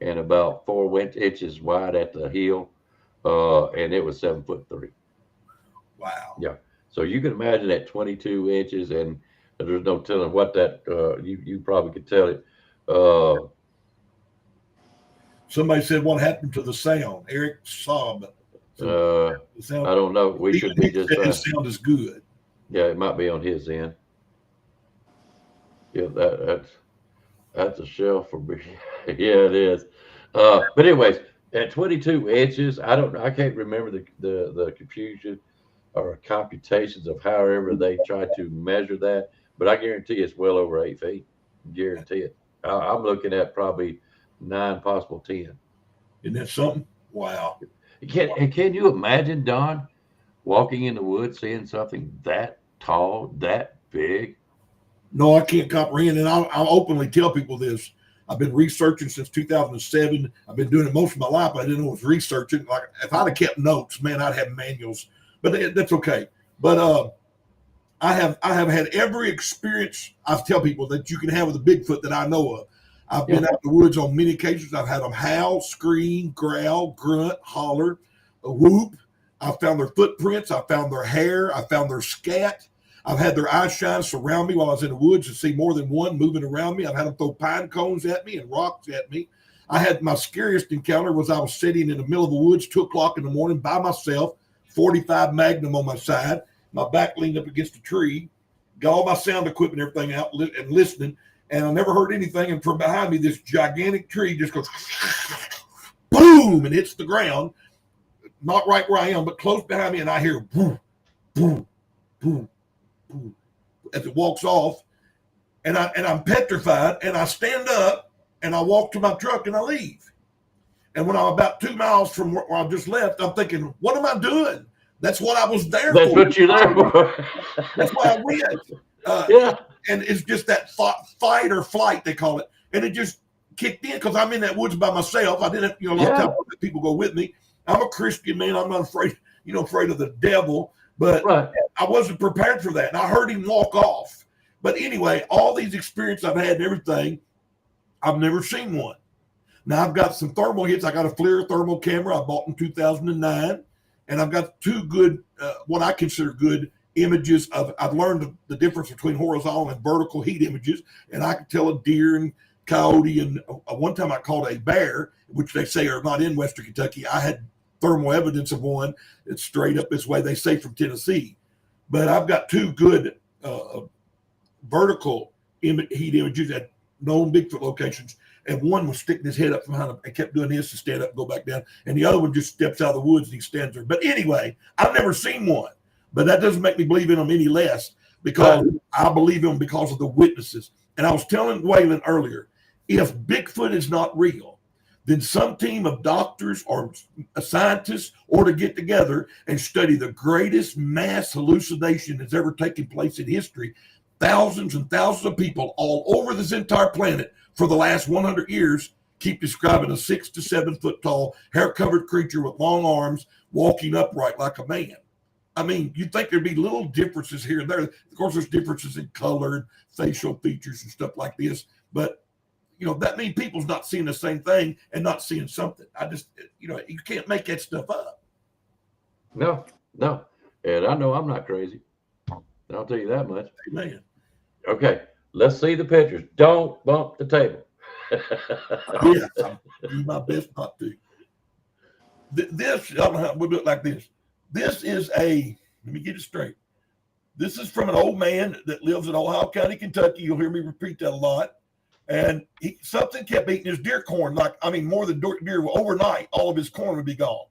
S1: and about 4 inches wide at the heel, and it was 7'3".
S3: Wow.
S1: Yeah, so you can imagine at 22 inches, and there's no telling what that. You probably could tell it. Uh,
S3: Somebody said what happened to the sound. Eric Saab. So
S1: uh,
S3: the sound.
S1: I don't know. We
S3: Even
S1: could be
S3: he
S1: just.
S3: said his sound is good.
S1: Yeah, it might be on his end. Yeah, that's a shell for me. Yeah, it is. But anyways, at 22 inches, I don't know. I can't remember the confusion or computations of however they try to measure that, but I guarantee it's well over 8 feet. Guarantee it. I'm looking at probably nine, possible 10.
S3: Isn't that something? Wow.
S1: Can you imagine, Don, walking in the woods, seeing something that tall, that big?
S3: No, I can't comprehend. And I'll openly tell people this. I've been researching since 2007. I've been doing it most of my life, but I didn't know I was researching. Like if I'd have kept notes, man, I'd have manuals. But that's okay. But I have had every experience I tell people that you can have with a Bigfoot that I know of. I've
S1: Yeah.
S3: been out in the woods on many occasions. I've had them howl, scream, growl, grunt, holler, whoop. I found their footprints. I found their hair. I found their scat. I've had their eye shine surround me while I was in the woods and see more than one moving around me. I've had them throw pine cones at me and rocks at me. I had my scariest encounter was I was sitting in the middle of the woods, 2 o'clock in the morning by myself, 45 Magnum on my side, my back leaned up against a tree, got all my sound equipment, everything out and listening. And I never heard anything. And from behind me, this gigantic tree just goes boom and hits the ground. Not right where I am, but close behind me. And I hear boom, boom, boom, boom as it walks off. And I'm petrified. And I stand up and I walk to my truck and I leave. And when I'm about 2 miles from where I just left, I'm thinking, what am I doing? That's what I was there
S1: That's
S3: for.
S1: what you're there for.
S3: That's why I went.
S1: Yeah.
S3: And it's just that fight or flight, they call it. And it just kicked in because I'm in that woods by myself. I didn't, a lot of times people go with me. I'm a Christian man. I'm not afraid, afraid of the devil. But
S1: Right.
S3: I wasn't prepared for that. And I heard him walk off. But anyway, all these experiences I've had and everything, I've never seen one. Now I've got some thermal hits. I got a FLIR thermal camera I bought in 2009. And I've got two good, what I consider good images of. I've learned the difference between horizontal and vertical heat images, and I can tell a deer and coyote, and one time I caught a bear, which they say are not in Western Kentucky. I had thermal evidence of one that's straight up this way, they say, from Tennessee. But I've got two good vertical heat images at known Bigfoot locations, and one was sticking his head up from behind him and kept doing this to stand up and go back down, and the other one just steps out of the woods and he stands there. But anyway, I've never seen one, but that doesn't make me believe in them any less, because I believe in them because of the witnesses. And I was telling Waylon earlier, if Bigfoot is not real, then some team of doctors or scientists ought to get together and study the greatest mass hallucination that's ever taken place in history. Thousands and thousands of people all over this entire planet for the last 100 years keep describing a 6 to 7 foot tall, hair-covered creature with long arms walking upright like a man. I mean, you'd think there'd be little differences here and there. Of course, there's differences in color and facial features and stuff like this. But, that means people's not seeing the same thing and not seeing something. I just, you can't make that stuff up.
S1: No. And I know I'm not crazy. I'll tell you that much.
S3: Amen.
S1: Okay, let's see the pictures. Don't bump the table.
S3: Yeah, I'll do my best not to. This, I don't know how we'll do it like this. This is let me get it straight. This is from an old man that lives in Ohio County, Kentucky. You'll hear me repeat that a lot. And something kept eating his deer corn, more than deer. Overnight, all of his corn would be gone.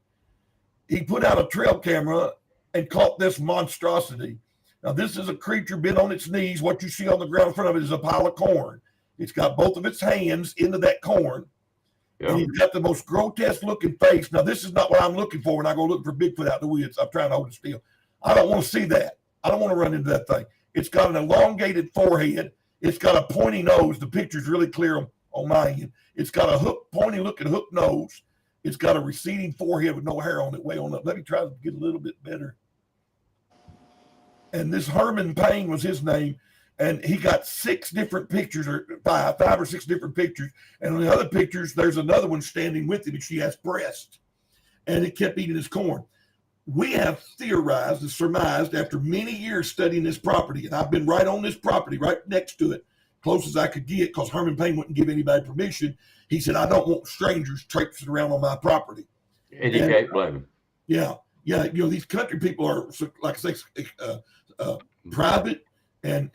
S3: He put out a trail camera and caught this monstrosity. Now, this is a creature been on its knees. What you see on the ground in front of it is a pile of corn. It's got both of its hands into that corn. Yeah. And he's got the most grotesque looking face. Now, this is not what I'm looking for when I go looking for Bigfoot out in the woods. I'm trying to hold it still. I don't want to see that. I don't want to run into that thing. It's got an elongated forehead. It's got a pointy nose. The picture's really clear on my end. It's got a pointy looking hook nose. It's got a receding forehead with no hair on it, way on up. Let me try to get a little bit better. And this Herman Payne was his name. And he got 6 different pictures, or five or six different pictures. And on the other pictures, there's another one standing with him, and she has breast. And it kept eating his corn. We have theorized and surmised after many years studying this property, and I've been right on this property, right next to it, close as I could get, because Herman Payne wouldn't give anybody permission. He said, I don't want strangers traipsing around on my property.
S1: And you can't blame him.
S3: Yeah. These country people are, like I say, private. And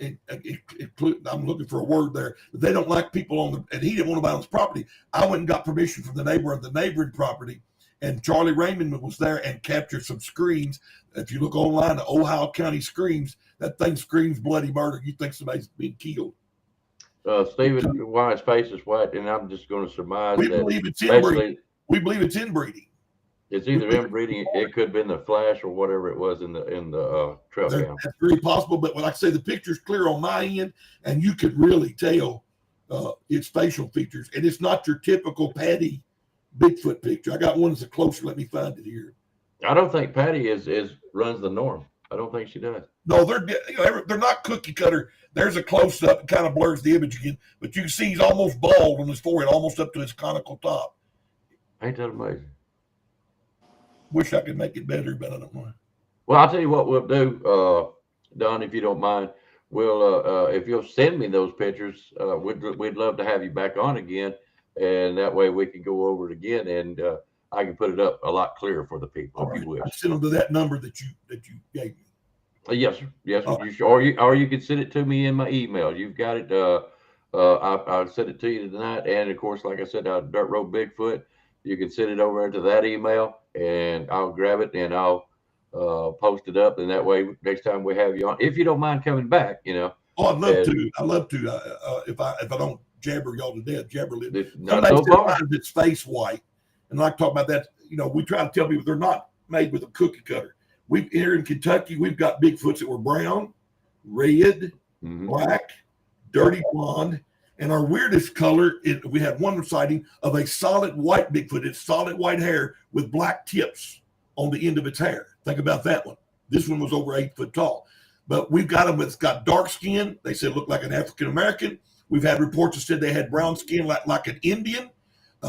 S3: I'm looking for a word there. They don't like people and he didn't want to buy on his property. I went and got permission from the neighbor of the neighboring property, and Charlie Raymond was there and captured some screams. If you look online, the Ohio County screams, that thing screams bloody murder. You think somebody's been killed.
S1: Stephen, why his face is white, and I'm just going to surmise
S3: we believe it's inbreeding. We believe it's inbreeding.
S1: It's either inbreeding. It could have been the flash or whatever it was in the trail cam.
S3: That's very possible. But like I say, the picture's clear on my end, and you could really tell its facial features. And it's not your typical Patty Bigfoot picture. I got one that's closer. Let me find it here.
S1: I don't think Patty runs the norm. I don't think she does.
S3: No, they're not cookie cutter. There's a close up. It kind of blurs the image again, but you can see he's almost bald on his forehead, almost up to his conical top.
S1: Ain't that amazing?
S3: Wish I could make it better, but I don't know.
S1: Well, I'll tell you what we'll do, Don, if you don't mind. We'll if you'll send me those pictures, we'd love to have you back on again, and that way we can go over it again, and I can put it up a lot clearer for the people if you wish.
S3: I'll send them to that number that you gave me.
S1: Yes, sir. Yes, sir. Or you can send it to me in my email. You've got it. I'll send it to you tonight, and of course, like I said, Dirt Road Bigfoot. You can send it over to that email, and I'll grab it and I'll post it up. And that way, next time we have you on, if you don't mind coming back,
S3: Oh, I'd love to. I'd love to. If I don't jabber y'all to death,
S1: Not so far.
S3: Its face white, and like talk about that. We try to tell people they're not made with a cookie cutter. Here in Kentucky, we've got Bigfoots that were brown, red, black, dirty blonde. And our weirdest color, we had one sighting of a solid white Bigfoot. It's solid white hair with black tips on the end of its hair. Think about that one. This one was over 8 foot tall. But we've got them that's got dark skin. They said looked like an African American. We've had reports that said they had brown skin like an Indian.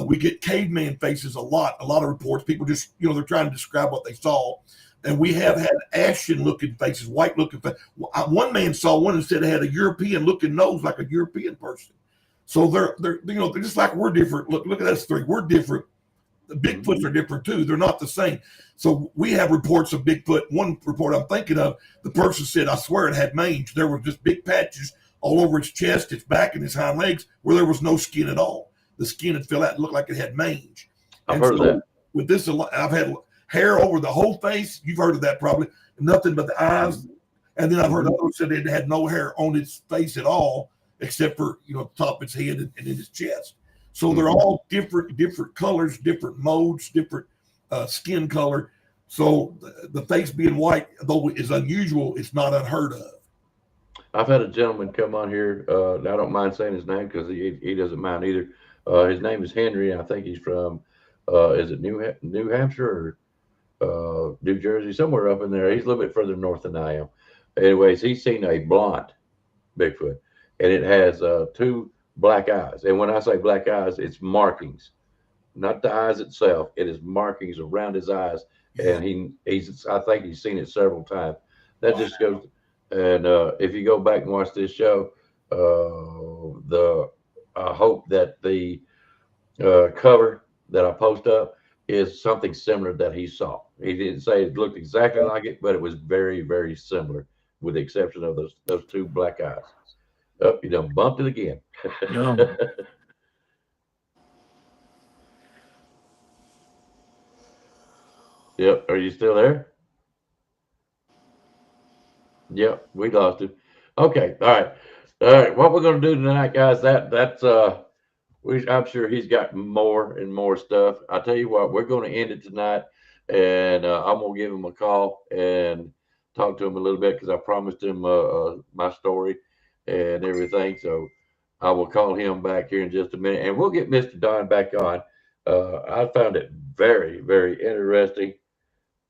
S3: We get caveman faces a lot of reports. People just, they're trying to describe what they saw. And we have had ashen-looking faces, white-looking faces. One man saw one and said it had a European-looking nose like a European person. So they're they're just like we're different. Look at us three. We're different. The
S1: Mhm.
S3: Bigfoots are different too. They're not the same. So we have reports of Bigfoot. One report I'm thinking of, the person said, I swear it had mange. There were just big patches all over its chest, its back, and its hind legs where there was no skin at all. The skin had fell out and looked like it had mange.
S1: I've
S3: And
S1: heard of
S3: so
S1: that.
S3: with this, I've had hair over the whole face. You've heard of that probably. Nothing but the eyes. And then I've heard
S1: Mhm.
S3: others said it had no hair on its face at all, except for the top of its head and in its chest. So they're
S1: Mhm.
S3: all different colors, different modes, different skin color. So the face being white, though is unusual, it's not unheard of.
S1: I've had a gentleman come on here. I don't mind saying his name because he doesn't mind either. His name is Henry, and I think he's from is it New Hampshire or New Jersey, somewhere up in there. He's a little bit further north than I am. Anyways, he's seen a blonde Bigfoot, and it has two black eyes. And when I say black eyes, it's markings, not the eyes itself. It is markings around his eyes,
S3: Yeah.
S1: and he's I think he's seen it several times. That
S3: Wow.
S1: just goes. And if you go back and watch this show, the I hope that the cover that I post up is something similar that he saw. He didn't say it looked exactly like it, but it was very, very similar, with the exception of those two black eyes. Up, you done bumped it again.
S2: Um,
S1: Yep. Are you still there? Yep, we lost him. Okay, all right, all right. What we're gonna do tonight, guys? I'm sure he's got more and more stuff. I tell you what, we're gonna end it tonight, and I'm gonna give him a call and talk to him a little bit because I promised him my story and everything. So I will call him back here in just a minute, and we'll get Mr. Don back on. I found it very, very interesting.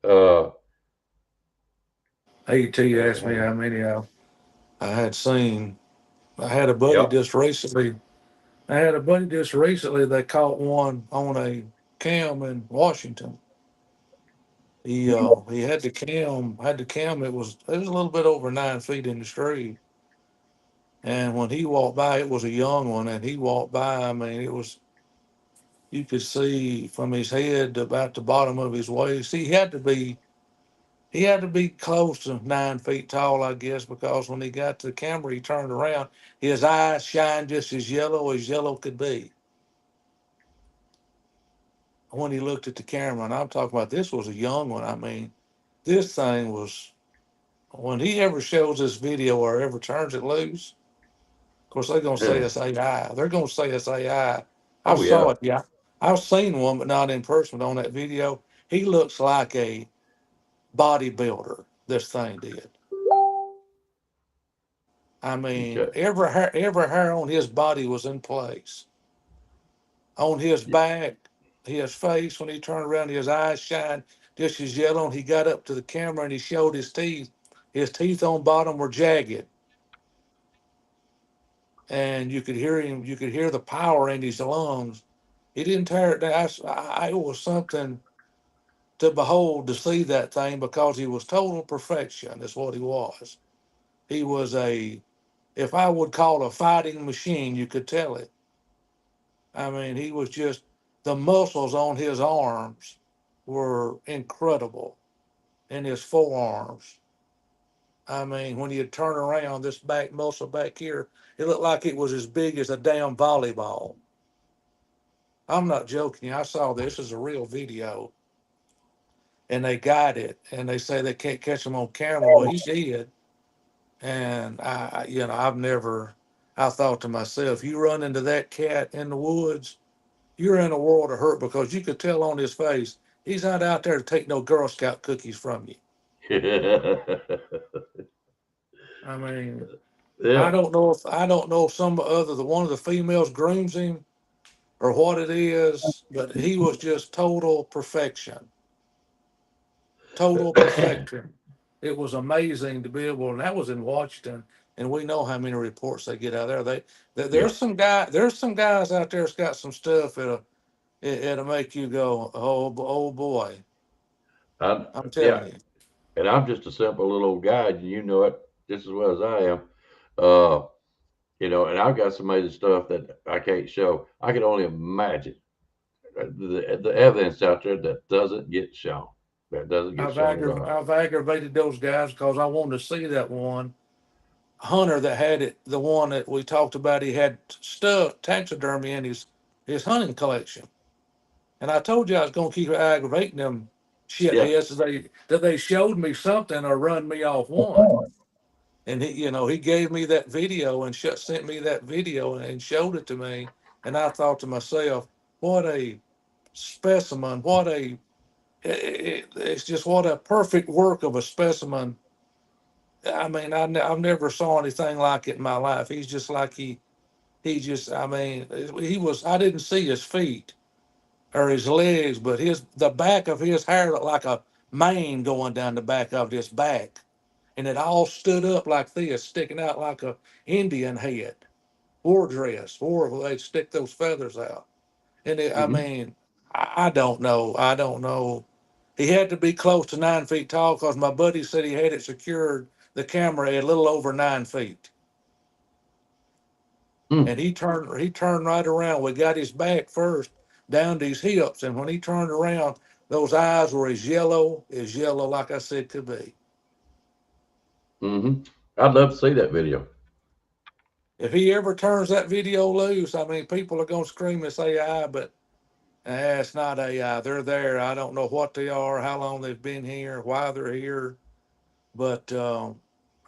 S1: Uh,
S2: AT asked me how many I had seen. I had a buddy
S1: yep.
S2: just recently. I had a buddy just recently. They caught one on a cam in Washington. He had the cam. It was a little bit over 9 feet in the street. And when he walked by, it was a young one. And he walked by. I mean, it was you could see from his head to about the bottom of his waist. He had to be close to 9 feet tall, I guess, because when he got to the camera, he turned around. His eyes shined just as yellow could be when he looked at the camera. And I'm talking about this was a young one. I mean, this thing was, when he ever shows this video or ever turns it loose, of course, they're going to say it's AI. They're going to say it's AI. I
S1: Oh
S2: saw
S1: yeah.
S2: it, yeah. I've seen one, but not in person. But on that video, he looks like a bodybuilder, this thing did. I mean,
S1: Okay.
S2: every hair on his body was in place. On his back, his face, when he turned around, his eyes shined just as yellow. And he got up to the camera and he showed his teeth. His teeth on bottom were jagged. And you could hear him, you could hear the power in his lungs. He didn't tear it down. It was something to behold to see that thing because he was total perfection, is what he was. He was if I would call a fighting machine, you could tell it. I mean, he was just, the muscles on his arms were incredible, in his forearms. I mean, when you turn around, this back muscle back here, it looked like it was as big as a damn volleyball. I'm not joking. I saw this as a real video, and they got it, and they say they can't catch him on camera. Well, he did, and I've never. I thought to myself, you run into that cat in the woods, you're in a world of hurt because you could tell on his face he's not out there to take no Girl Scout cookies from you. I mean, I
S1: Yeah.
S2: don't know if I don't know if some other the one of the females grooms him or what it is, but he was just total perfection. Total perfection. It was amazing to be able, and that was in Washington, and we know how many reports they get out there.
S1: Yeah.
S2: There's some guys out there that's got some stuff it'll make you go, oh boy.
S1: I,
S2: I'm
S1: yeah.
S2: telling you.
S1: And I'm just a simple little old guy, and you know it just as well as I am. Uh, And I've got some amazing stuff that I can't show. I can only imagine the evidence out there that doesn't get shown. That doesn't get shown at all.
S2: I've aggravated those guys because I wanted to see that one hunter that had it, the one that we talked about. He had stuff taxidermy in his hunting collection, and I told you I was going to keep aggravating them
S1: Yeah.
S2: shitheads that they showed me something or run me off one. And he gave me that video and sent me that video and showed it to me, and I thought to myself, what a specimen! It's just what a perfect work of a specimen. I mean, I've never saw anything like it in my life. He's just like he just. I mean, he was. I didn't see his feet or his legs, but the back of his hair looked like a mane going down the back of his back, and it all stood up like this, sticking out like a Indian head, war dress, war they stick those feathers out. And I
S1: Hmm.
S2: mean, I don't know. I don't know. He had to be close to 9 feet tall because my buddy said he had it secured, the camera at a little over 9 feet.
S1: Mm.
S2: And he turned right around. We got his back first down to his hips. And when he turned around, those eyes were as yellow like I said could be.
S1: Hmm. I'd love to see that video.
S2: If he ever turns that video loose, I mean, people are going to scream and say, but it's not AI. They're there. I don't know what they are, how long they've been here, why they're here. But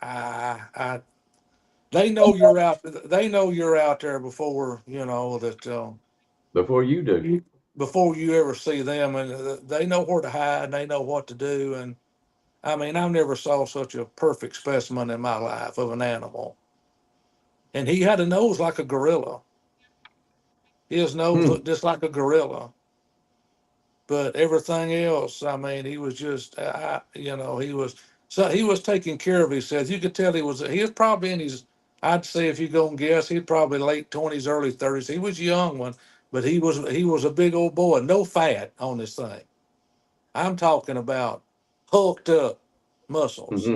S2: I they know you're out. They know you're out there before that.
S1: Before you do.
S2: You, before you ever see them, and they know where to hide. And they know what to do. And I mean, I've never saw such a perfect specimen in my life of an animal. And he had a nose like a gorilla. His nose
S1: Hmm.
S2: looked just like a gorilla. But everything else, I mean, he was just, he was taking care of himself. You could tell he was probably in his, I'd say if you go and guess, he'd probably late 20s, early 30s. He was a young one, but he was a big old boy, no fat on this thing. I'm talking about hulked up muscles,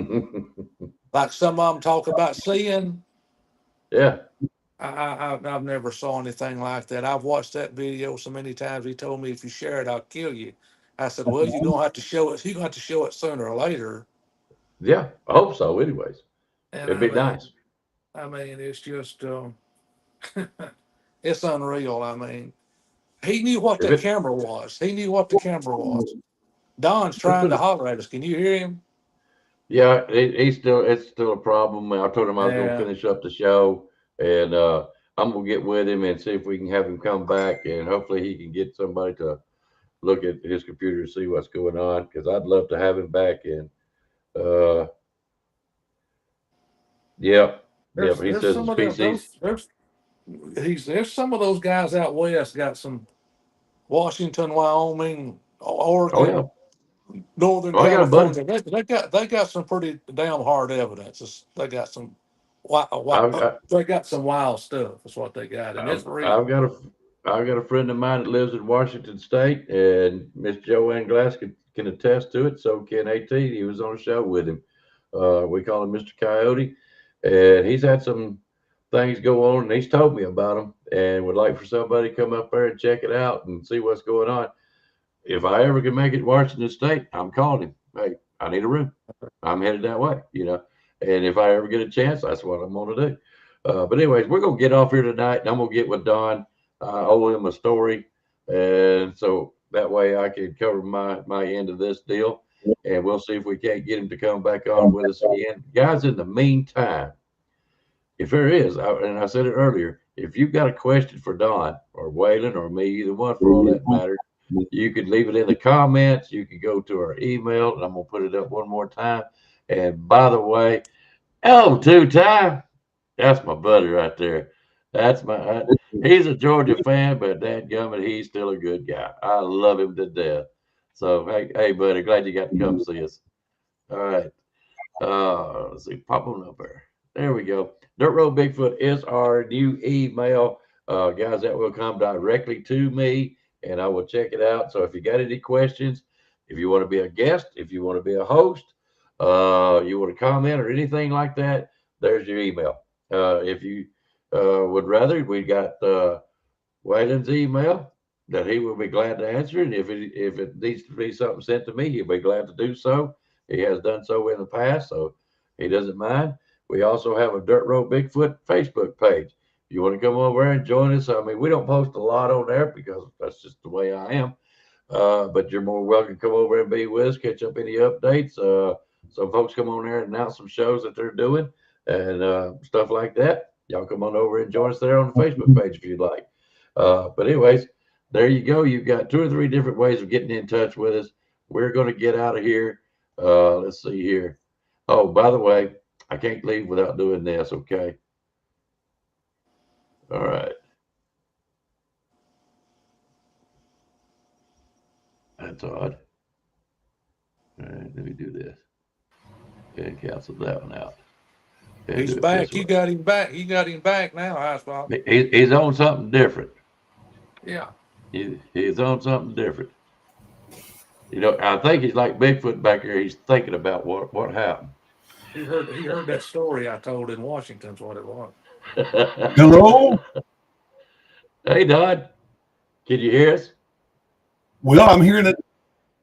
S2: like some of them talk about seeing.
S1: Yeah.
S2: I've never saw anything like that. I've watched that video so many times. He told me if you share it, I'll kill you. I said, well, you're gonna have to show it. You're gonna have to show it sooner or later.
S1: Yeah. I hope so. Anyways,
S2: And
S1: it'd be nice.
S2: I mean, it's just, it's unreal. I mean, he knew what
S1: If
S2: that
S1: it,
S2: camera was. He knew what the camera was. Don's
S1: it's
S2: trying to
S1: been,
S2: holler at us. Can you hear him?
S1: yeah, it's still a problem. I told him I was going to
S2: Yeah.
S1: finish up the show, and I'm going to get with him and see if we can have him come back, and hopefully he can get somebody to look at his computer to see what's going on, because I'd love to have him back. And uh, yeah, yeah, but he
S2: There's
S1: says
S2: some
S1: the
S2: of the,
S1: species.
S2: those there's some of those guys out west got some Washington, Wyoming,
S1: Oh yeah,
S2: Oregon, Northern
S1: well, I got a buddy.
S2: California. They got some pretty damn hard evidence. They got some
S1: I've, I,
S2: they got some wild stuff. That's what they got, and it's
S1: I've
S2: real.
S1: got a friend of mine that lives in Washington State, and Miss Joanne Glass can attest to it. So can At. He was on a show with him. We call him Mr. Coyote, and he's had some things go on, and he's told me about them, and would like for somebody to come up there and check it out and see what's going on. If I ever can make it to Washington State, I'm calling him. Hey, I need a room. I'm headed that way. And if I ever get a chance, that's what I'm going to do. But anyways, we're going to get off here tonight, and I'm going to get with Don. I owe him a story, and so that way I can cover my end of this deal, and we'll see if we can't get him to come back on with us again, guys. In the meantime, if there is, and I said it earlier, if you've got a question for Don or Waylon or me, either one for all that matter, you can leave it in the comments. You can go to our email, and I'm gonna put it up one more time. And by the way, oh, two time, that's my buddy right there. That's he's a Georgia fan, but dadgummit, he's still a good guy. I love him to death. So hey, buddy, glad you got to come see us. All right. Let's see, pop on up there. There we go. Dirt Road Bigfoot is our new email. Guys, that will come directly to me, and I will check it out. So if you got any questions, if you want to be a guest, if you want to be a host, you want to comment or anything like that, there's your email. If you would rather, we got Waylon's email that he will be glad to answer. And if it needs to be something sent to me, he'll be glad to do so. He has done so in the past, so he doesn't mind. We also have a Dirt Road Bigfoot Facebook page. If you want to come over and join us, I mean, we don't post a lot on there because that's just the way I am. But you're more welcome to come over and be with us, catch up any updates. Some folks come on there and announce some shows that they're doing and stuff like that. Y'all come on over and join us there on the Facebook page if you'd like. But anyways, there you go. You've got 2 or 3 different ways of getting in touch with us. We're going to get out of here. Let's see here. Oh, by the way, I can't leave without doing this. Okay. All right. That's odd. All right, let me do this. And cancel that one out. And
S2: He's
S1: do it this
S2: back. You
S1: way.
S2: got him back. You got him back now, Iceball.
S1: He's on something different.
S2: Yeah.
S1: He's on something different. You know, I think he's like Bigfoot back here. He's thinking about what happened.
S2: He heard that story I told in Washington's what it was.
S3: Hello?
S1: Hey, Don. Can you hear us?
S3: Well, I'm hearing it.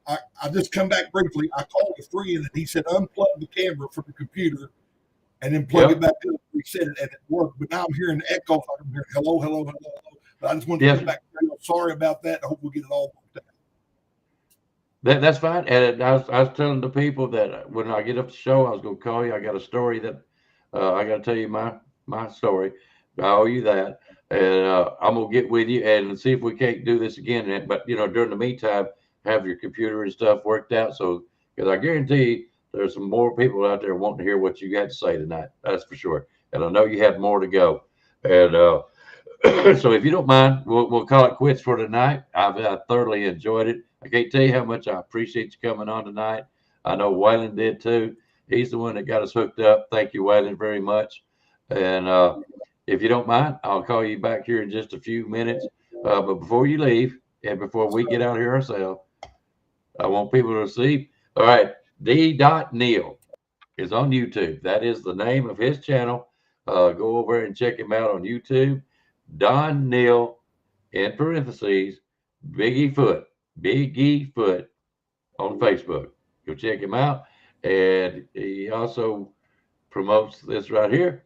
S3: I just come back briefly. I called a friend and he said unplug the camera from the computer and then plug it back up. He said it and it worked. But now I'm hearing echo. I'm hearing hello, hello, hello, hello. But I just wanted to come back. Sorry about that. I hope we'll get it all worked out.
S1: That's fine. And I was telling the people that when I get up the show, I was going to call you. I got a story that I got to tell you my story. I owe you that. And I'm going to get with you and see if we can't do this again. But, you know, during the meantime, have your computer and stuff worked out. So, because I guarantee there's some more people out there wanting to hear what you got to say tonight. That's for sure. And I know you have more to go. And so if you don't mind, we'll call it quits for tonight. I thoroughly enjoyed it. I can't tell you how much I appreciate you coming on tonight. I know Waylon did too. He's the one that got us hooked up. Thank you, Waylon, very much. And if you don't mind, I'll call you back here in just a few minutes. But before you leave and before we get out here ourselves, I want people to see. All right, D. Neal is on YouTube. That is the name of his channel. Go over and check him out on YouTube. Don Neal, in parentheses, Biggie Foot on Facebook. Go check him out. And he also promotes this right here,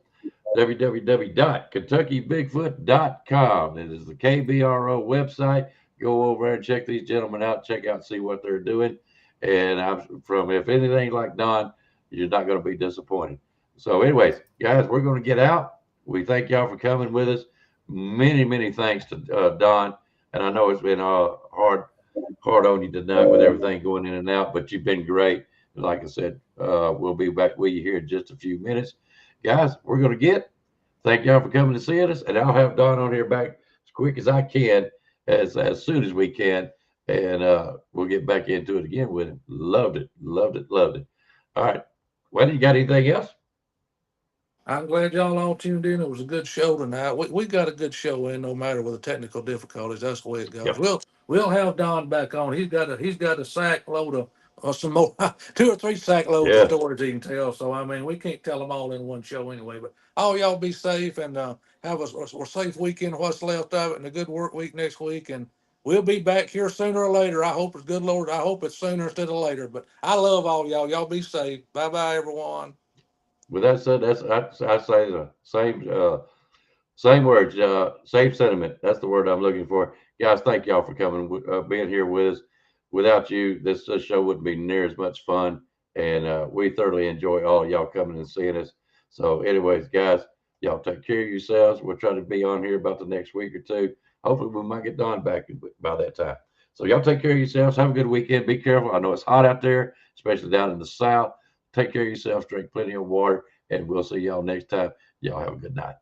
S1: www.KentuckyBigfoot.com. It is the KBRO website. Go over and check these gentlemen out, check out, see what they're doing. And if anything like Don, you're not going to be disappointed. So anyways, guys, we're going to get out. We thank y'all for coming with us. Many thanks to Don. And I know it's been hard on you tonight with everything going in and out, but you've been great. Like I said, we'll be back with you here in just a few minutes. Guys, we're going to thank y'all for coming to see us, and I'll have Don on here back as quick as I can, as soon as we can, and we'll get back into it again with him. Loved it. All right. Well, you got anything else?
S2: I'm glad y'all all tuned in. It was a good show tonight. We got a good show in, no matter with the technical difficulties. That's the way it goes.
S1: Yep.
S2: We'll have Don back on. He's got a sack load of some more 2 or 3 sack loads of stories he can tell. So I mean, we can't tell them all in one show anyway. But all y'all be safe and have a safe weekend. What's left of it, and a good work week next week. And we'll be back here sooner or later. I hope it's good, Lord. I hope it's sooner instead of later. But I love all y'all. Y'all be safe. Bye bye, everyone.
S1: With that said, I say the same words, same sentiment. That's the word I'm looking for. Guys, thank y'all for coming, being here with us. Without you, this show wouldn't be near as much fun. And we thoroughly enjoy all y'all coming and seeing us. So anyways, guys, y'all take care of yourselves. We'll try to be on here about the next week or two. Hopefully we might get Don back by that time. So y'all take care of yourselves. Have a good weekend. Be careful. I know it's hot out there, especially down in the South. Take care of yourselves. Drink plenty of water. And we'll see y'all next time. Y'all have a good night.